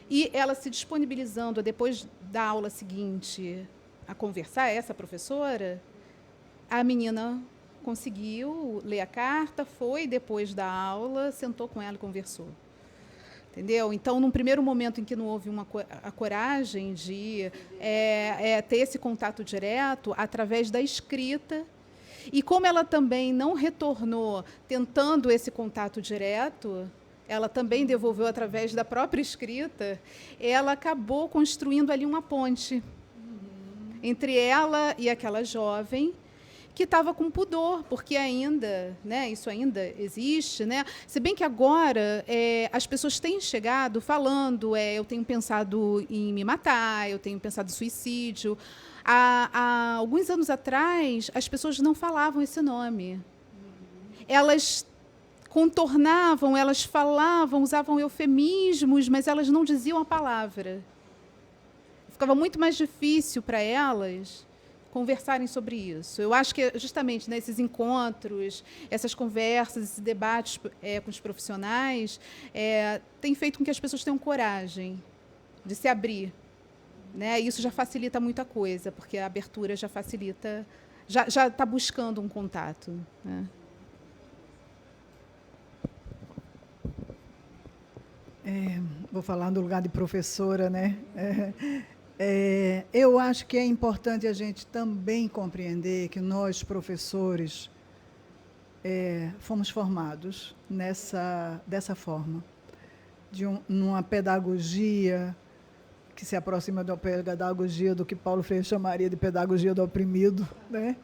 e ela se disponibilizando, depois da aula seguinte a conversar, essa professora, a menina conseguiu ler a carta, foi depois da aula, sentou com ela e conversou. Entendeu? Então, num primeiro momento em que não houve a coragem de ter esse contato direto, através da escrita, e como ela também não retornou tentando esse contato direto, ela também devolveu através da própria escrita, ela acabou construindo ali uma ponte entre ela e aquela jovem, que estava com pudor, porque ainda, né, isso ainda existe, né? Se bem que agora as pessoas têm chegado falando, eu tenho pensado em me matar, eu tenho pensado em suicídio. Há alguns anos atrás, as pessoas não falavam esse nome. Elas contornavam, elas falavam, usavam eufemismos, mas elas não diziam a palavra. Ficava muito mais difícil para elas conversarem sobre isso. Eu acho que justamente nesses encontros, essas conversas, esses debates com os profissionais, tem feito com que as pessoas tenham coragem de se abrir, né? Isso já facilita muita coisa, porque a abertura já facilita, já está buscando um contato, né? Vou falar no lugar de professora, né? Eu acho que é importante a gente também compreender que nós, professores, fomos formados dessa forma, numa pedagogia que se aproxima da pedagogia do que Paulo Freire chamaria de pedagogia do oprimido, né?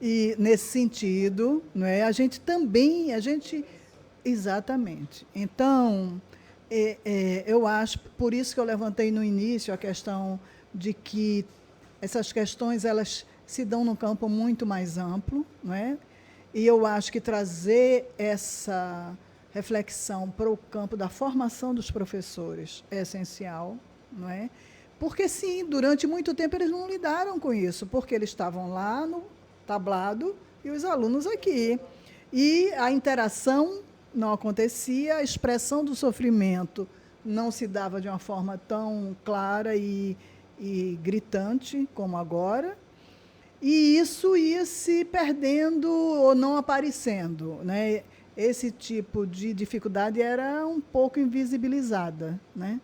E, nesse sentido, não é, exatamente. Então, eu acho, por isso que eu levantei no início a questão de que essas questões elas se dão num campo muito mais amplo, não é? E eu acho que trazer essa reflexão para o campo da formação dos professores é essencial, não é? Porque, sim, durante muito tempo eles não lidaram com isso, porque eles estavam lá no tablado e os alunos aqui. E a interação não acontecia, a expressão do sofrimento não se dava de uma forma tão clara e gritante como agora, e isso ia se perdendo ou não aparecendo, né? Esse tipo de dificuldade era um pouco invisibilizada, né?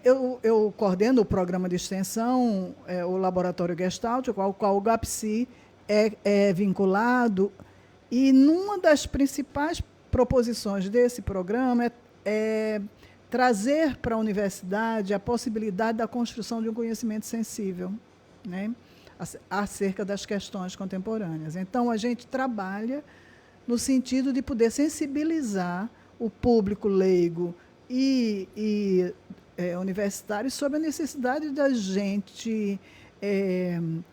Eu coordeno o programa de extensão, o Laboratório Gestalt, ao qual o GAPSI é vinculado. E numa das principais proposições desse programa é trazer para a universidade a possibilidade da construção de um conhecimento sensível, né, acerca das questões contemporâneas. Então, a gente trabalha no sentido de poder sensibilizar o público leigo e universitário sobre a necessidade da gente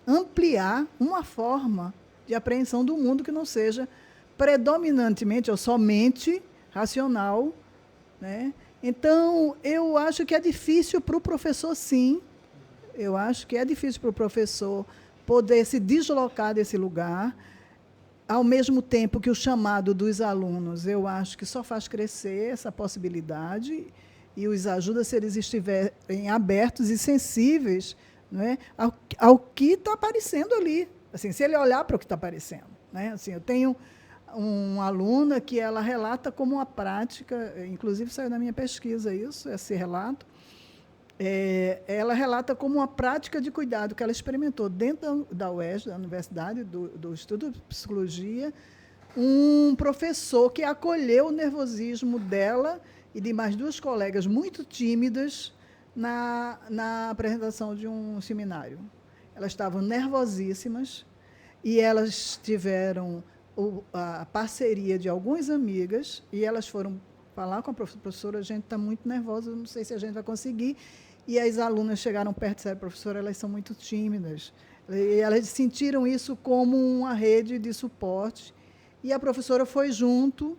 ampliar uma forma de apreensão do mundo que não seja predominantemente ou somente racional, né? Então, eu acho que é difícil para o professor, sim. Eu acho que é difícil para o professor poder se deslocar desse lugar, ao mesmo tempo que o chamado dos alunos, eu acho que só faz crescer essa possibilidade e os ajuda se eles estiverem abertos e sensíveis, não é, ao que está aparecendo ali. Assim, se ele olhar para o que está aparecendo, né? Assim, eu tenho uma aluna que ela relata como uma prática, inclusive saiu na minha pesquisa isso, esse relato, ela relata como uma prática de cuidado que ela experimentou dentro da UERJ, da Universidade, do Instituto de Psicologia, um professor que acolheu o nervosismo dela e de mais duas colegas muito tímidas na apresentação de um seminário. Elas estavam nervosíssimas e elas tiveram a parceria de algumas amigas e elas foram falar com a professora, a gente está muito nervosa, não sei se a gente vai conseguir. E as alunas chegaram perto e disseram, professora, elas são muito tímidas. E elas sentiram isso como uma rede de suporte. E a professora foi junto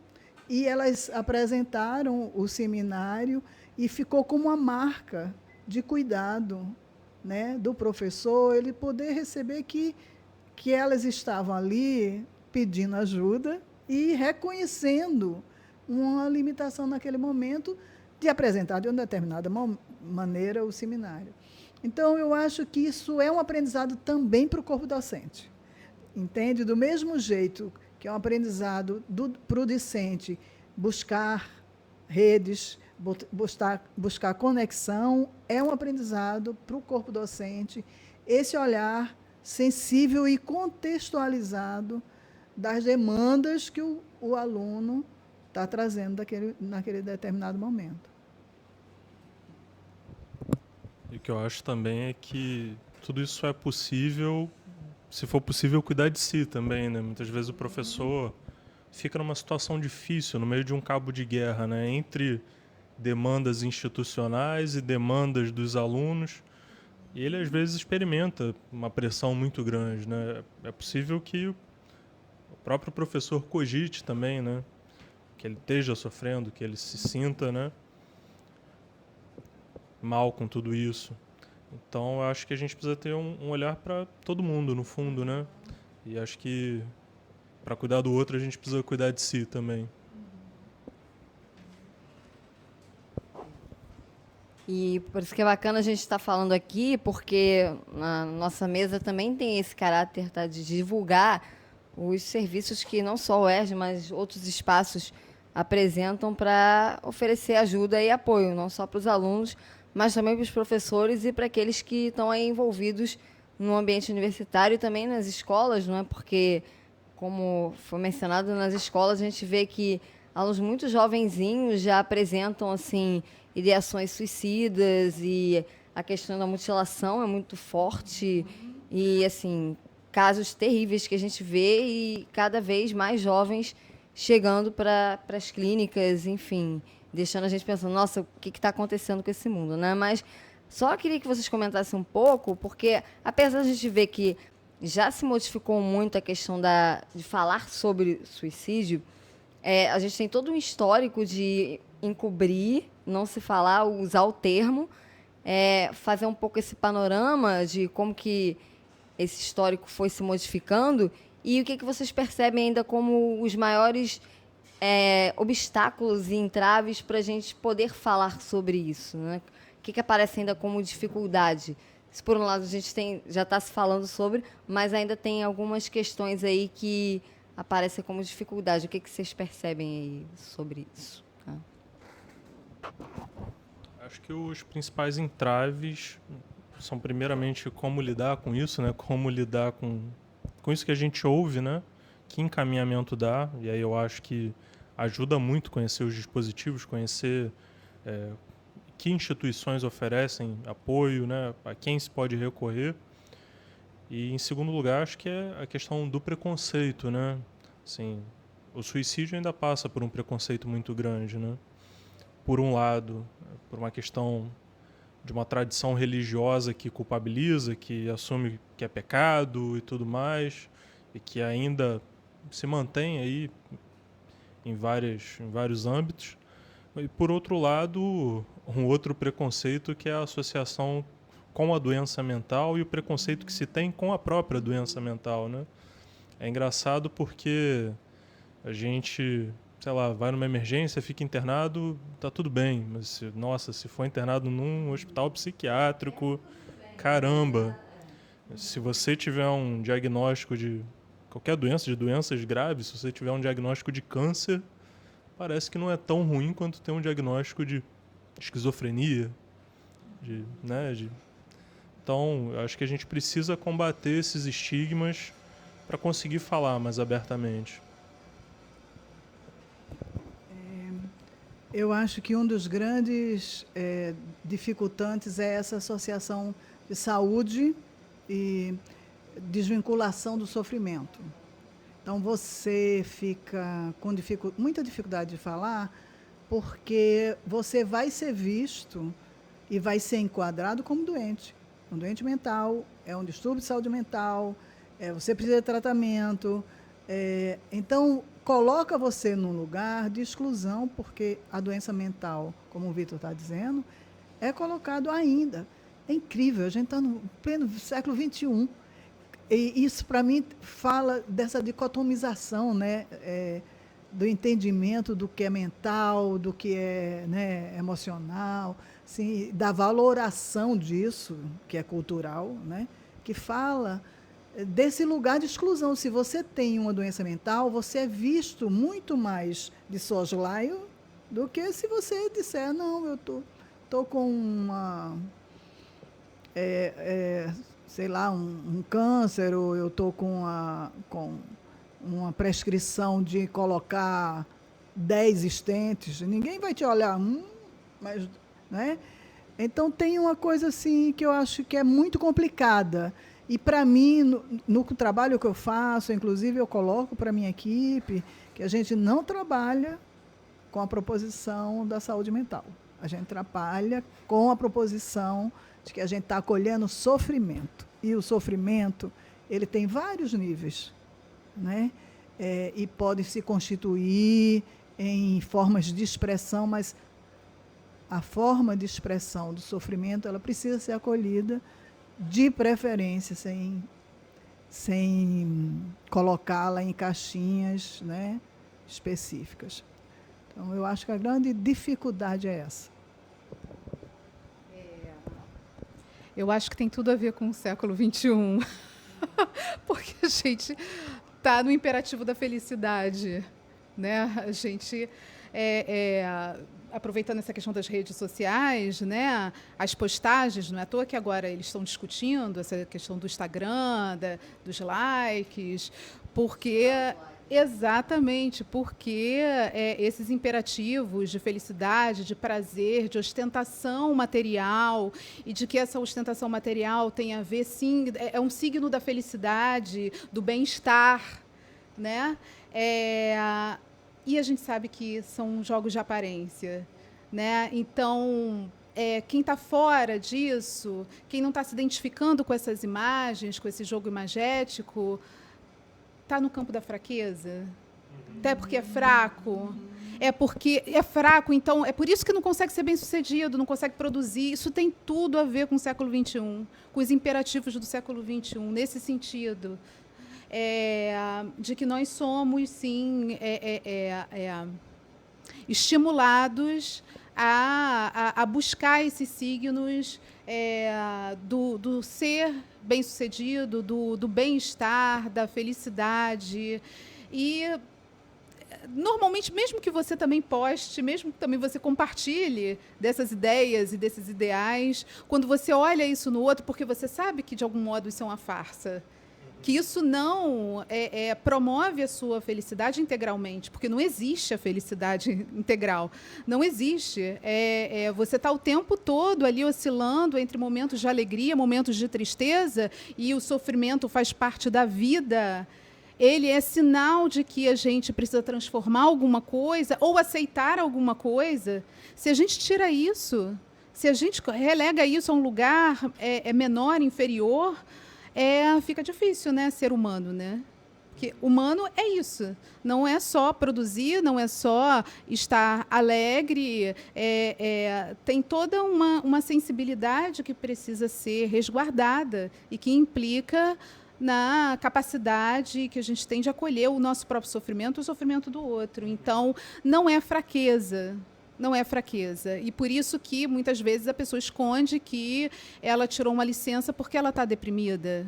e elas apresentaram o seminário e ficou como uma marca de cuidado, né, do professor, ele poder receber que elas estavam ali pedindo ajuda e reconhecendo uma limitação naquele momento de apresentar de uma determinada maneira o seminário. Então, eu acho que isso é um aprendizado também para o corpo docente. Entende? Do mesmo jeito que é um aprendizado para o discente buscar redes, buscar conexão, é um aprendizado para o corpo docente esse olhar sensível e contextualizado das demandas que o aluno está trazendo naquele determinado momento. E o que eu acho também é que tudo isso é possível, se for possível, cuidar de si também, né? Muitas vezes o professor fica numa situação difícil, no meio de um cabo de guerra, né? Entre demandas institucionais e demandas dos alunos. E ele, às vezes, experimenta uma pressão muito grande, né? É possível que o próprio professor cogite também, né? Que ele esteja sofrendo, que ele se sinta, né, mal com tudo isso. Então, eu acho que a gente precisa ter um olhar para todo mundo, no fundo, né? E acho que para cuidar do outro, a gente precisa cuidar de si também. E por isso que é bacana a gente estar falando aqui, porque na nossa mesa também tem esse caráter, tá, de divulgar os serviços que não só o ERJ, mas outros espaços apresentam para oferecer ajuda e apoio, não só para os alunos, mas também para os professores e para aqueles que estão aí envolvidos no ambiente universitário e também nas escolas, não é? Porque, como foi mencionado, nas escolas a gente vê que alunos muito jovenzinhos já apresentam assim ideações suicidas e a questão da mutilação é muito forte e assim casos terríveis que a gente vê e cada vez mais jovens chegando para as clínicas, enfim, deixando a gente pensando, nossa, o que está acontecendo com esse mundo, né? Mas só queria que vocês comentassem um pouco, porque apesar de a gente ver que já se modificou muito a questão de falar sobre suicídio, a gente tem todo um histórico de encobrir, não se falar, usar o termo, fazer um pouco esse panorama de como que esse histórico foi se modificando e o que vocês percebem ainda como os maiores obstáculos e entraves para a gente poder falar sobre isso, né? O que aparece ainda como dificuldade? Se por um lado a gente já está se falando sobre, mas ainda tem algumas questões aí que aparecem como dificuldade. O que vocês percebem aí sobre isso? Acho que os principais entraves são, primeiramente, como lidar com isso, né? Como lidar com isso que a gente ouve, né? Que encaminhamento dá. E aí eu acho que ajuda muito conhecer os dispositivos, conhecer que instituições oferecem apoio, né? A quem se pode recorrer. E, em segundo lugar, acho que é a questão do preconceito, né? Assim, o suicídio ainda passa por um preconceito muito grande, né? Por um lado, por uma questão de uma tradição religiosa que culpabiliza, que assume que é pecado e tudo mais, e que ainda se mantém aí em vários âmbitos. E, por outro lado, um outro preconceito que é a associação com a doença mental e o preconceito que se tem com a própria doença mental, né? É engraçado porque a gente, sei lá, vai numa emergência, fica internado, tá tudo bem. Mas, se for internado num hospital psiquiátrico, caramba. Se você tiver um diagnóstico de qualquer doença, de doenças graves, se você tiver um diagnóstico de câncer, parece que não é tão ruim quanto ter um diagnóstico de esquizofrenia, Então, eu acho que a gente precisa combater esses estigmas para conseguir falar mais abertamente. Eu acho que um dos grandes dificultantes é essa associação de saúde e desvinculação do sofrimento. Então, você fica com muita dificuldade de falar porque você vai ser visto e vai ser enquadrado como doente. Um doente mental, é um distúrbio de saúde mental, você precisa de tratamento. Então, coloca você num lugar de exclusão, porque a doença mental, como o Vitor está dizendo, é colocado ainda. É incrível, a gente está no pleno século XXI. E isso, para mim, fala dessa dicotomização, né, do entendimento do que é mental, do que é, né, emocional, assim, da valoração disso, que é cultural, né, que fala desse lugar de exclusão. Se você tem uma doença mental, você é visto muito mais de soslaio do que se você disser, não, eu tô com uma, sei lá, um câncer, ou eu estou com uma prescrição de colocar 10 estentes. Ninguém vai te olhar, mas, né? Então, tem uma coisa assim que eu acho que é muito complicada. E, para mim, no trabalho que eu faço, inclusive, eu coloco para a minha equipe que a gente não trabalha com a proposição da saúde mental. A gente trabalha com a proposição de que a gente está acolhendo sofrimento. E o sofrimento, ele tem vários níveis, né? E pode se constituir em formas de expressão, mas a forma de expressão do sofrimento, ela precisa ser acolhida, de preferência, sem colocá-la em caixinhas, né, específicas. Então, eu acho que a grande dificuldade é essa. Eu acho que tem tudo a ver com o século XXI, porque a gente está no imperativo da felicidade, né? A gente aproveitando essa questão das redes sociais, né, as postagens, não é à toa que agora eles estão discutindo essa questão do Instagram, dos likes, porque exatamente porque esses imperativos de felicidade, de prazer, de ostentação material, e de que essa ostentação material tem a ver, sim, é um signo da felicidade, do bem-estar, né? E a gente sabe que são jogos de aparência, né? Então, quem está fora disso, quem não está se identificando com essas imagens, com esse jogo imagético, está no campo da fraqueza. Até porque é fraco. É porque é fraco, então é por isso que não consegue ser bem-sucedido, não consegue produzir. Isso tem tudo a ver com o século XXI, com os imperativos do século XXI, nesse sentido. De que nós somos, sim, estimulados a buscar esses signos do ser bem-sucedido, do bem-estar, da felicidade. E, normalmente, mesmo que você também poste, mesmo que também você compartilhe dessas ideias e desses ideais, quando você olha isso no outro, porque você sabe que, de algum modo, isso é uma farsa, que isso não promove a sua felicidade integralmente, porque não existe a felicidade integral. Não existe. Você está o tempo todo ali oscilando entre momentos de alegria, momentos de tristeza, e o sofrimento faz parte da vida. Ele é sinal de que a gente precisa transformar alguma coisa ou aceitar alguma coisa. Se a gente tira isso, se a gente relega isso a um lugar menor, inferior, fica difícil, né, ser humano, né? Porque humano é isso. Não é só produzir, não é só estar alegre. Tem toda uma sensibilidade que precisa ser resguardada e que implica na capacidade que a gente tem de acolher o nosso próprio sofrimento e o sofrimento do outro. Então, não é fraqueza. Não é fraqueza. E por isso que, muitas vezes, a pessoa esconde que ela tirou uma licença porque ela está deprimida.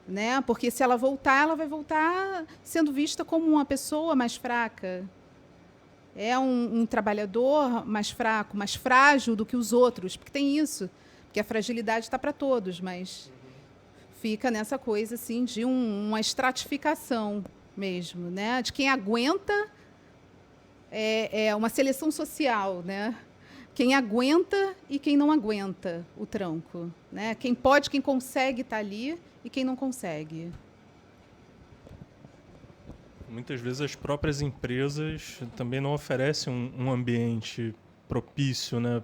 Né? Porque, se ela voltar, ela vai voltar sendo vista como uma pessoa mais fraca. É um trabalhador mais fraco, mais frágil do que os outros. Porque tem isso. Porque a fragilidade está para todos, mas fica nessa coisa assim, de uma estratificação mesmo, né? De quem aguenta... uma seleção social, né? Quem aguenta e quem não aguenta o tranco, né? Quem pode, quem consegue estar ali e quem não consegue. Muitas vezes as próprias empresas também não oferecem um ambiente propício, né,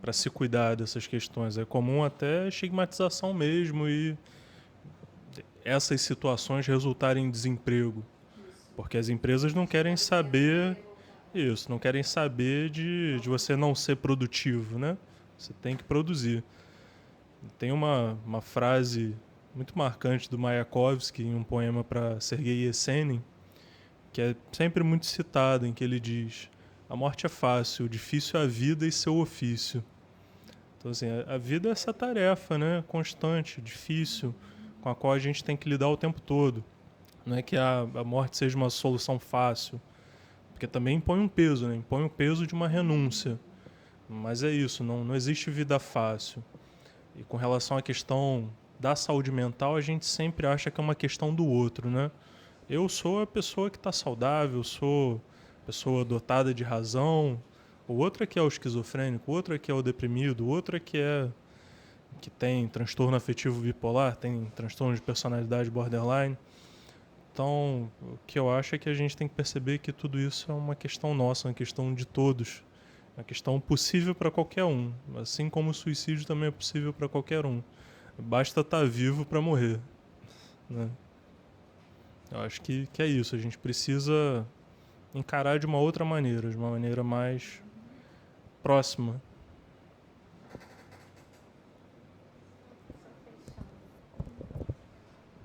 para se cuidar dessas questões. É comum até estigmatização mesmo e essas situações resultarem em desemprego, porque as empresas não querem saber... Isso, não querem saber de você não ser produtivo, né? Você tem que produzir. Tem uma frase muito marcante do Mayakovsky, em um poema para Sergei Yesenin, que é sempre muito citado, em que ele diz: a morte é fácil, difícil é a vida e seu ofício. Então, assim, a vida é essa tarefa, né, constante, difícil, com a qual a gente tem que lidar o tempo todo. Não é que a morte seja uma solução fácil, porque também impõe um peso, né? Impõe o peso de uma renúncia. Mas é isso, não existe vida fácil. E com relação à questão da saúde mental, a gente sempre acha que é uma questão do outro, né? Eu sou a pessoa que está saudável, sou a pessoa dotada de razão. O outro é que é o esquizofrênico, o outro é que é o deprimido, o outro é que tem transtorno afetivo bipolar, tem transtorno de personalidade borderline. Então, o que eu acho é que a gente tem que perceber que tudo isso é uma questão nossa, uma questão de todos. Uma questão possível para qualquer um. Assim como o suicídio também é possível para qualquer um. Basta estar vivo para morrer, né? Eu acho que é isso. A gente precisa encarar de uma outra maneira, de uma maneira mais próxima.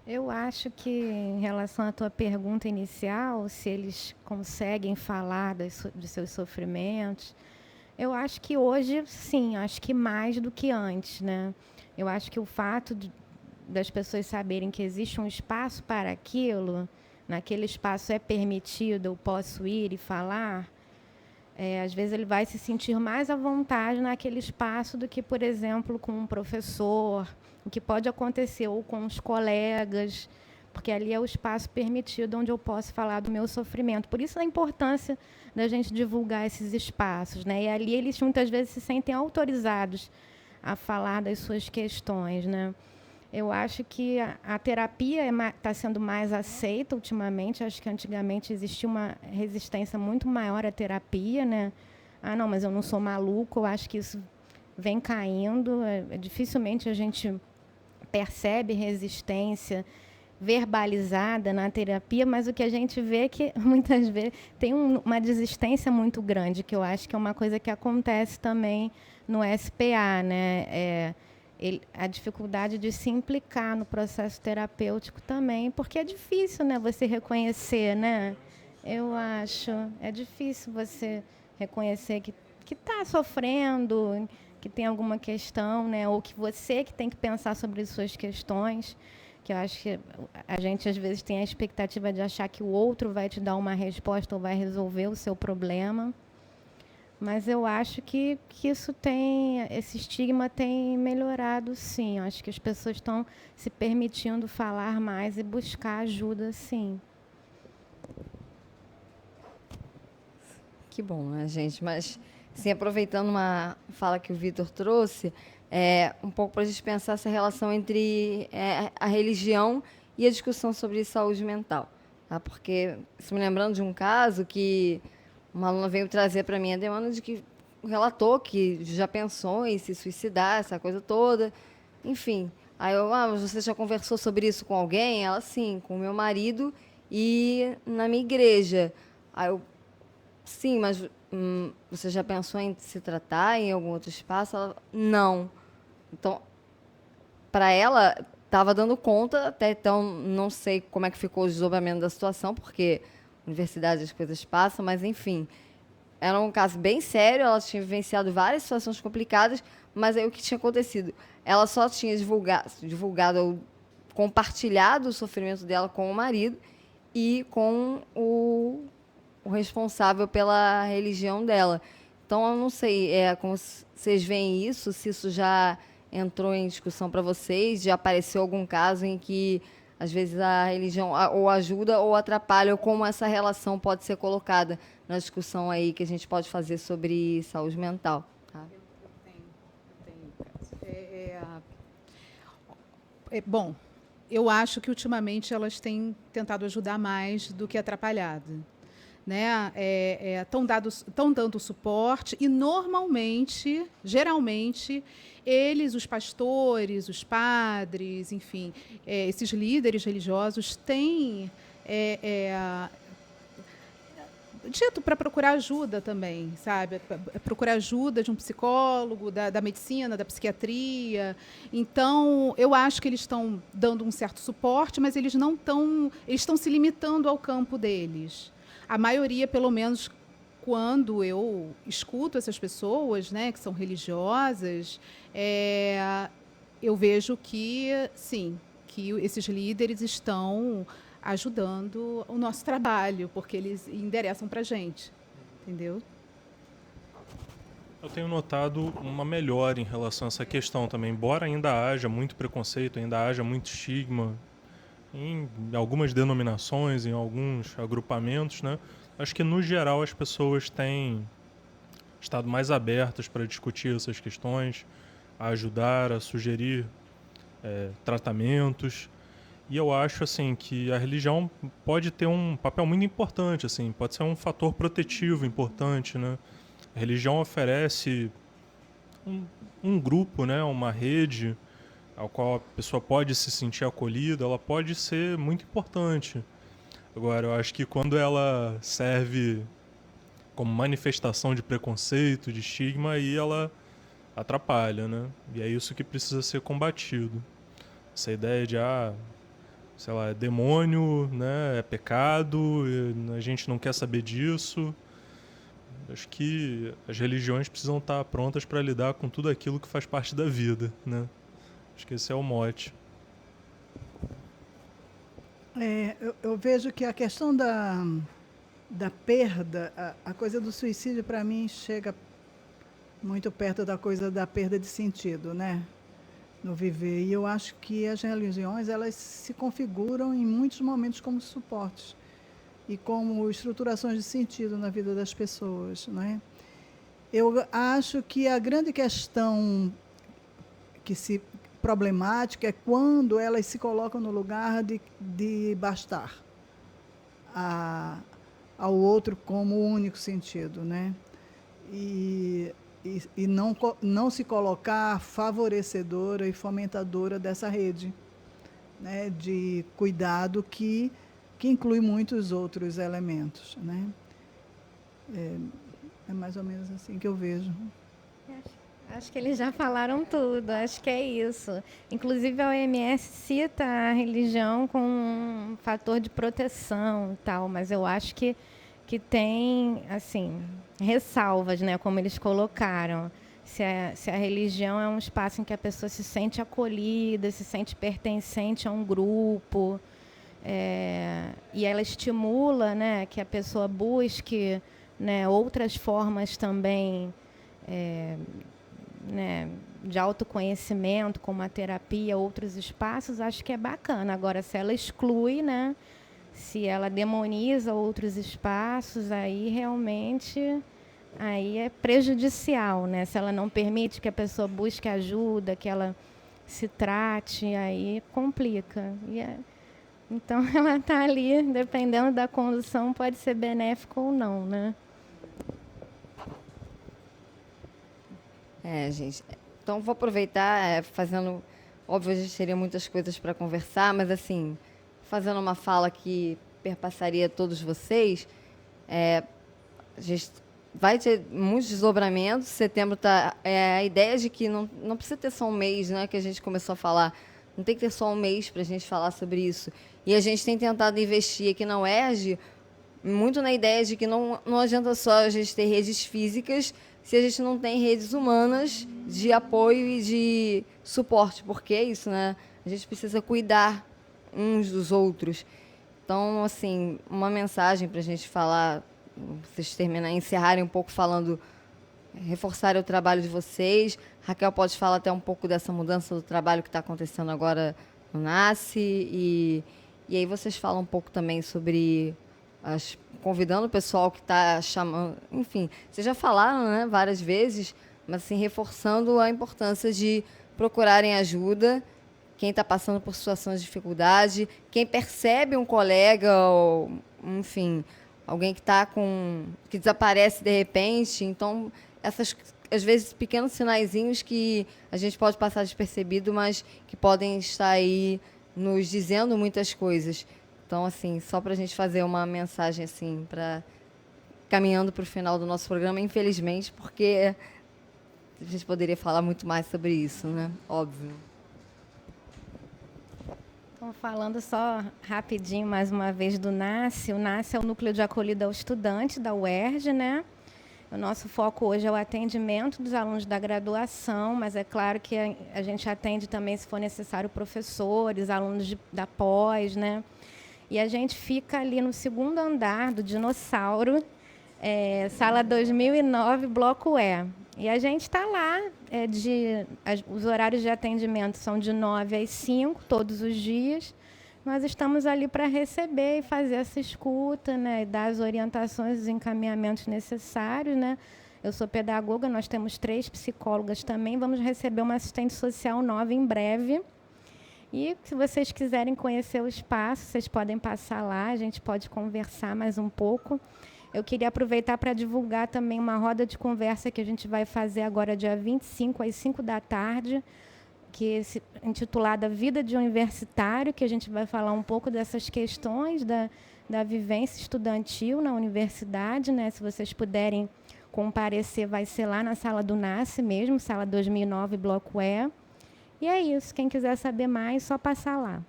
Eu acho que, em relação à tua pergunta inicial, se eles conseguem falar dos seus sofrimentos, eu acho que hoje, sim, acho que mais do que antes, né? Eu acho que o fato das pessoas saberem que existe um espaço para aquilo, naquele espaço é permitido, eu posso ir e falar, às vezes ele vai se sentir mais à vontade naquele espaço do que, por exemplo, com um professor, o que pode acontecer, ou com os colegas, porque ali é o espaço permitido onde eu posso falar do meu sofrimento. Por isso a importância da gente divulgar esses espaços, né? E ali eles muitas vezes se sentem autorizados a falar das suas questões, né? Eu acho que a terapia está sendo mais aceita ultimamente. Acho que antigamente existia uma resistência muito maior à terapia, né? Ah, não, mas eu não sou maluco. Eu acho que isso vem caindo. Dificilmente a gente percebe resistência verbalizada na terapia, mas o que a gente vê é que muitas vezes tem uma desistência muito grande, que eu acho que é uma coisa que acontece também no SPA, né? A dificuldade de se implicar no processo terapêutico também, porque é difícil, né, você reconhecer, né? Eu acho, é difícil você reconhecer que está sofrendo, que tem alguma questão, né? Ou que você que tem que pensar sobre as suas questões, que eu acho que a gente às vezes tem a expectativa de achar que o outro vai te dar uma resposta ou vai resolver o seu problema. Mas eu acho que esse estigma tem melhorado, sim. Eu acho que as pessoas estão se permitindo falar mais e buscar ajuda, sim. Que bom, né, gente? Mas, assim, aproveitando uma fala que o Vitor trouxe, um pouco para a gente pensar essa relação entre a religião e a discussão sobre saúde mental. Tá? Porque, se me lembrando de um caso que uma aluna veio trazer para mim a demanda de que relatou que já pensou em se suicidar, essa coisa toda. Enfim, aí eu, mas você já conversou sobre isso com alguém? Ela, sim, com o meu marido e na minha igreja. Aí eu, sim, mas você já pensou em se tratar em algum outro espaço? Ela, não. Então, para ela, estava dando conta, até então não sei como é que ficou o desdobramento da situação, porque universidade as coisas passam, mas enfim, era um caso bem sério, ela tinha vivenciado várias situações complicadas, mas aí o que tinha acontecido? Ela só tinha divulgado ou compartilhado o sofrimento dela com o marido e com o responsável pela religião dela. Então, eu não sei como vocês veem isso, se isso já entrou em discussão para vocês, já apareceu algum caso em que às vezes a religião ou ajuda ou atrapalha, ou como essa relação pode ser colocada na discussão aí que a gente pode fazer sobre saúde mental. Tá? Bom, eu acho que ultimamente elas têm tentado ajudar mais do que atrapalhado. Né? Estão dando suporte e, normalmente, geralmente, eles, os pastores, os padres, enfim, esses líderes religiosos têm dito para procurar ajuda também, sabe? Procurar ajuda de um psicólogo, da medicina, da psiquiatria. Então, eu acho que eles estão dando um certo suporte, mas eles não estão, eles estão se limitando ao campo deles. a maioria, pelo menos, quando eu escuto essas pessoas, né, que são religiosas, eu vejo que, sim, que esses líderes estão ajudando o nosso trabalho, porque eles endereçam para a gente, entendeu? Eu tenho notado uma melhora em relação a essa questão também, embora ainda haja muito preconceito, ainda haja muito estigma em algumas denominações, em alguns agrupamentos, né? Acho que, no geral, as pessoas têm estado mais abertas para discutir essas questões, a ajudar, a sugerir tratamentos. E eu acho assim que a religião pode ter um papel muito importante, assim, pode ser um fator protetivo importante, né? A religião oferece um grupo, né, uma rede ao qual a pessoa pode se sentir acolhida, ela pode ser muito importante. Agora, eu acho que quando ela serve como manifestação de preconceito, de estigma, aí ela atrapalha, né? E é isso que precisa ser combatido. Essa ideia de, sei lá, é demônio, né? É pecado, a gente não quer saber disso. Acho que as religiões precisam estar prontas para lidar com tudo aquilo que faz parte da vida, né? Acho que esse é o mote. Eu vejo que a questão da perda, a coisa do suicídio, para mim, chega muito perto da coisa da perda de sentido, né? No viver. E eu acho que as religiões, elas se configuram em muitos momentos como suportes e como estruturações de sentido na vida das pessoas, né? Eu acho que a grande questão problemática é quando elas se colocam no lugar de bastar ao outro como o único sentido, né? E não se colocar favorecedora e fomentadora dessa rede, né, de cuidado que inclui muitos outros elementos, né? É mais ou menos assim que eu vejo. Acho que eles já falaram tudo, acho que é isso. Inclusive a OMS cita a religião como um fator de proteção e tal, mas eu acho que tem, assim, ressalvas, né, como eles colocaram. Se a religião é um espaço em que a pessoa se sente acolhida, se sente pertencente a um grupo, e ela estimula, né, que a pessoa busque, né, outras formas também, né, de autoconhecimento, como a terapia, outros espaços, acho que é bacana. Agora, se ela exclui, né, se ela demoniza outros espaços, aí realmente aí é prejudicial, né? Se ela não permite que a pessoa busque ajuda, que ela se trate, aí complica. Então, ela está ali, dependendo da condução, pode ser benéfico ou não, né? Gente. Então, vou aproveitar, fazendo... Óbvio, a gente teria muitas coisas para conversar, mas, assim, fazendo uma fala que perpassaria todos vocês, a gente vai ter muitos desdobramentos. Setembro está... a ideia de que não precisa ter só um mês, né, que a gente começou a falar. Não tem que ter só um mês para a gente falar sobre isso. E a gente tem tentado investir aqui na UERJ muito na ideia de que não adianta só a gente ter redes físicas se a gente não tem redes humanas de apoio e de suporte, porque é isso, né? A gente precisa cuidar uns dos outros. Então, assim, uma mensagem para a gente falar, vocês encerrarem um pouco falando, reforçarem o trabalho de vocês. Raquel pode falar até um pouco dessa mudança do trabalho que está acontecendo agora no NASCE, e aí vocês falam um pouco também sobre... convidando o pessoal que está chamando... Enfim, vocês já falaram, né, várias vezes, mas assim, reforçando a importância de procurarem ajuda, quem está passando por situações de dificuldade, quem percebe um colega, ou, enfim, alguém que desaparece de repente. Então, essas, às vezes, pequenos sinaizinhos que a gente pode passar despercebido, mas que podem estar aí nos dizendo muitas coisas. Então, assim, só para a gente fazer uma mensagem, assim, caminhando para o final do nosso programa, infelizmente, porque a gente poderia falar muito mais sobre isso, né? Óbvio. Então, falando só rapidinho mais uma vez do NASCE, o NASCE é o Núcleo de Acolhida ao Estudante da UERJ, né? O nosso foco hoje é o atendimento dos alunos da graduação, mas é claro que a gente atende também, se for necessário, professores, alunos da pós, né? E a gente fica ali no segundo andar do Dinossauro, sala 2009, bloco E. E a gente está lá, os horários de atendimento são de 9 às 5, todos os dias. Nós estamos ali para receber e fazer essa escuta, né, e dar as orientações, os encaminhamentos necessários, né. Eu sou pedagoga, nós temos 3 psicólogas também, vamos receber uma assistente social nova em breve. E se vocês quiserem conhecer o espaço, vocês podem passar lá, a gente pode conversar mais um pouco. Eu queria aproveitar para divulgar também uma roda de conversa que a gente vai fazer agora, dia 25, às 5 da tarde, que é intitulada Vida de Universitário, que a gente vai falar um pouco dessas questões da vivência estudantil na universidade, né? Se vocês puderem comparecer, vai ser lá na sala do NASCE mesmo, sala 2009, bloco E. E é isso, quem quiser saber mais, só passar lá.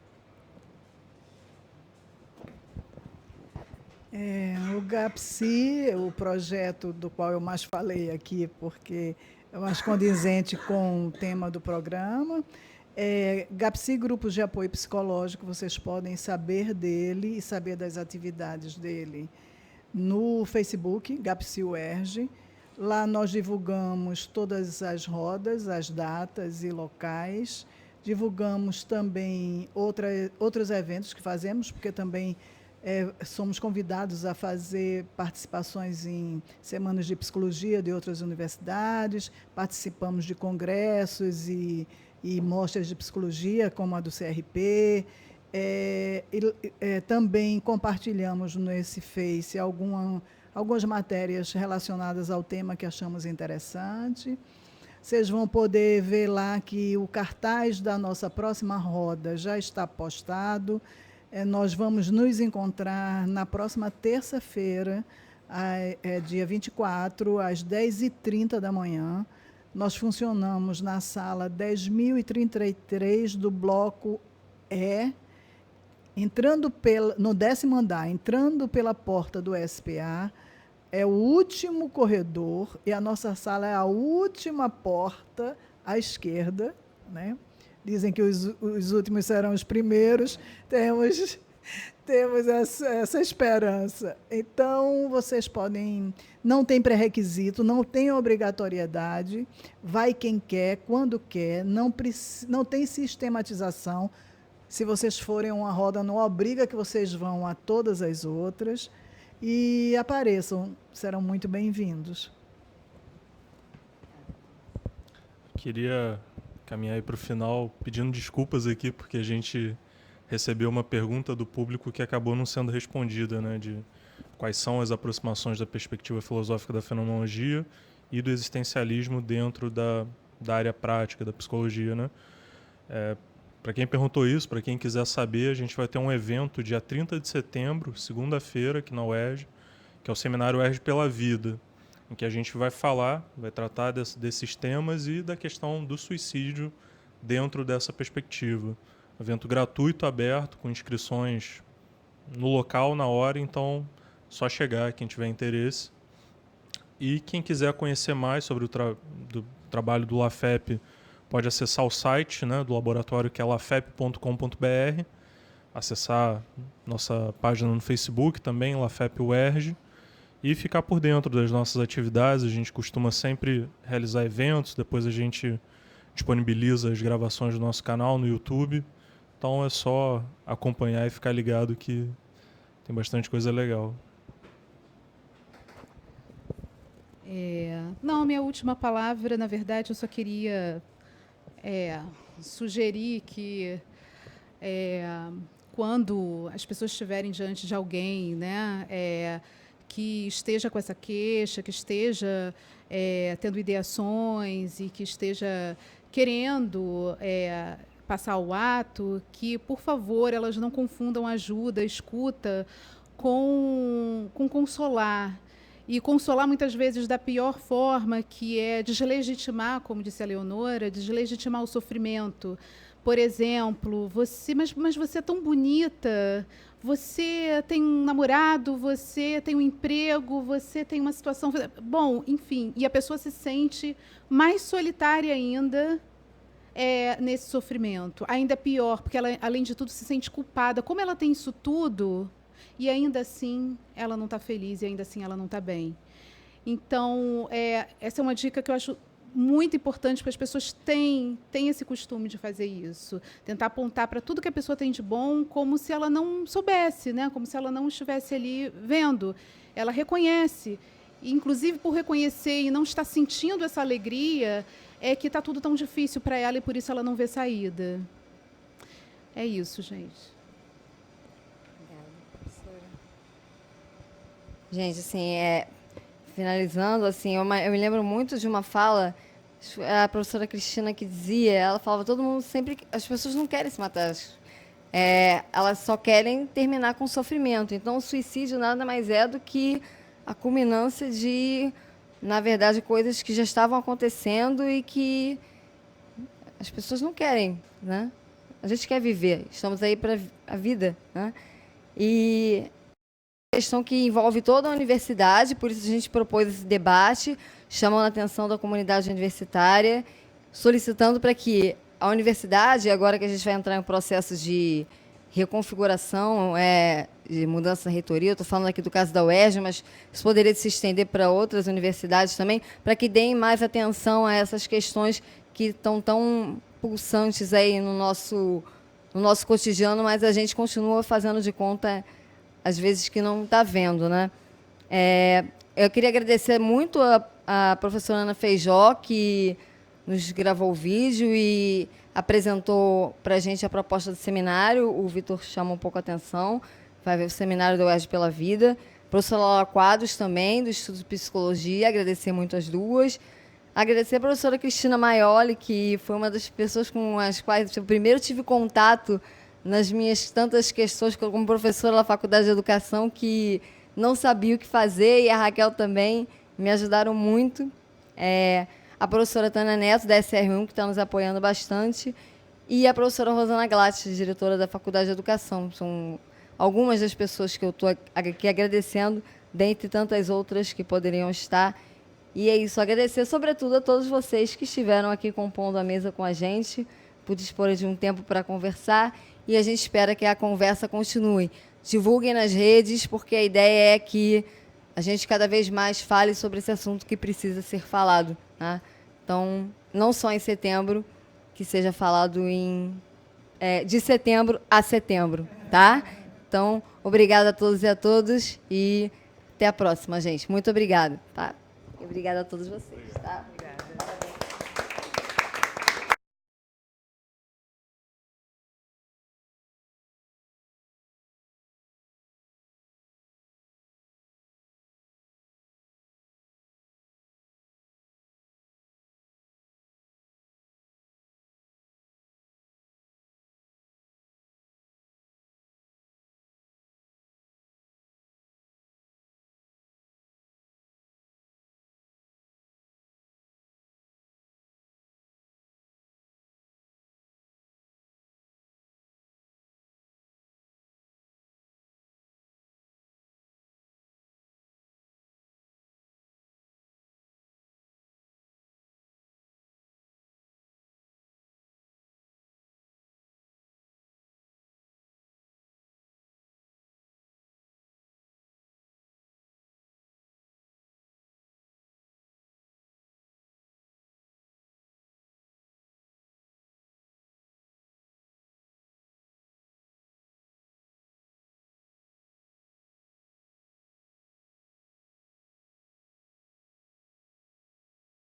O GAPSI, o projeto do qual eu mais falei aqui, porque é mais condizente com o tema do programa. GAPSI, Grupos de Apoio Psicológico, vocês podem saber dele e saber das atividades dele no Facebook, GAPSI UERJ. Lá nós divulgamos todas as rodas, as datas e locais. Divulgamos também outros eventos que fazemos, porque também somos convidados a fazer participações em semanas de psicologia de outras universidades, participamos de congressos e mostras de psicologia, como a do CRP. Também compartilhamos nesse Face algumas matérias relacionadas ao tema que achamos interessante. Vocês vão poder ver lá que o cartaz da nossa próxima roda já está postado. Nós vamos nos encontrar na próxima terça-feira, dia 24, às 10h30 da manhã. Nós funcionamos na sala 10.033 do bloco E, no 10º andar, entrando pela porta do SPA. É o último corredor e a nossa sala é a última porta à esquerda, né? Dizem que os últimos serão os primeiros. Temos essa esperança. Então, vocês podem... Não tem pré-requisito, não tem obrigatoriedade. Vai quem quer, quando quer. Não tem sistematização. Se vocês forem a uma roda, não obriga que vocês vão a todas as outras. E apareçam, serão muito bem-vindos. Queria caminhar para o final pedindo desculpas aqui, porque a gente recebeu uma pergunta do público que acabou não sendo respondida, né, de quais são as aproximações da perspectiva filosófica da fenomenologia e do existencialismo dentro da área prática da psicologia, né? Para quem perguntou isso, para quem quiser saber, a gente vai ter um evento dia 30 de setembro, segunda-feira, aqui na UERJ, que é o Seminário UERJ pela Vida, em que a gente vai tratar desses temas e da questão do suicídio dentro dessa perspectiva. Evento gratuito, aberto, com inscrições no local, na hora, então só chegar quem tiver interesse. E quem quiser conhecer mais sobre do trabalho do LAFEP, pode acessar o site, né, do laboratório, que é lafep.com.br, acessar nossa página no Facebook também, LAFEP UERJ, e ficar por dentro das nossas atividades. A gente costuma sempre realizar eventos, depois a gente disponibiliza as gravações do nosso canal no YouTube. Então é só acompanhar e ficar ligado que tem bastante coisa legal. Não, minha última palavra, na verdade, eu só queria sugerir que quando as pessoas estiverem diante de alguém, né, que esteja com essa queixa, que esteja tendo ideações e que esteja querendo passar o ato, que, por favor, elas não confundam ajuda, escuta, com consolar. E consolar, muitas vezes, da pior forma, que é deslegitimar, como disse a Leonora, deslegitimar o sofrimento. Por exemplo, mas você é tão bonita, você tem um namorado, você tem um emprego, você tem uma situação... Bom, enfim, e a pessoa se sente mais solitária ainda nesse sofrimento. Ainda pior, porque ela, além de tudo, se sente culpada. Como ela tem isso tudo, e ainda assim ela não está feliz, e ainda assim ela não está bem. Então, essa é uma dica que eu acho muito importante, porque as pessoas têm esse costume de fazer isso. Tentar apontar para tudo que a pessoa tem de bom como se ela não soubesse, né? Como se ela não estivesse ali vendo. Ela reconhece. E, inclusive, por reconhecer e não estar sentindo essa alegria, é que está tudo tão difícil para ela e por isso ela não vê saída. É isso, gente. Obrigada, professora. Gente, assim, finalizando, assim, eu me lembro muito de uma fala, a professora Cristina que dizia, ela falava, todo mundo sempre, as pessoas não querem se matar, elas só querem terminar com sofrimento. Então, o suicídio nada mais é do que a culminância de, na verdade, coisas que já estavam acontecendo e que as pessoas não querem, né? A gente quer viver, estamos aí para a vida, né? E questão que envolve toda a universidade, por isso a gente propôs esse debate, chamando a atenção da comunidade universitária, solicitando para que a universidade, agora que a gente vai entrar em processo de reconfiguração, de mudança da reitoria, estou falando aqui do caso da UERJ, mas isso poderia se estender para outras universidades também, para que deem mais atenção a essas questões que estão tão pulsantes aí no nosso cotidiano, mas a gente continua fazendo de conta às vezes que não está vendo, né? Eu queria agradecer muito a professora Ana Feijó, que nos gravou o vídeo e apresentou para a gente a proposta do seminário. O Vitor chama um pouco a atenção, vai ver o seminário da UERJ pela Vida. A professora Laura Quadros também, do Instituto de Psicologia, agradecer muito as duas. Agradecer a professora Cristina Maioli, que foi uma das pessoas com as quais eu primeiro tive contato nas minhas tantas questões como professora da Faculdade de Educação, que não sabia o que fazer, e a Raquel também me ajudaram muito. A professora Tânia Neto, da SR1, que está nos apoiando bastante, e a professora Rosana Glatt, diretora da Faculdade de Educação. São algumas das pessoas que eu estou aqui agradecendo, dentre tantas outras que poderiam estar. E é isso, agradecer sobretudo a todos vocês que estiveram aqui compondo a mesa com a gente, por dispor de um tempo para conversar, e a gente espera que a conversa continue. Divulguem nas redes, porque a ideia é que a gente cada vez mais fale sobre esse assunto que precisa ser falado, tá? Então, não só em setembro, que seja falado de setembro a setembro, tá? Então, obrigada a todos e a todas, e até a próxima, gente. Muito obrigada, tá? E obrigada a todos vocês, tá?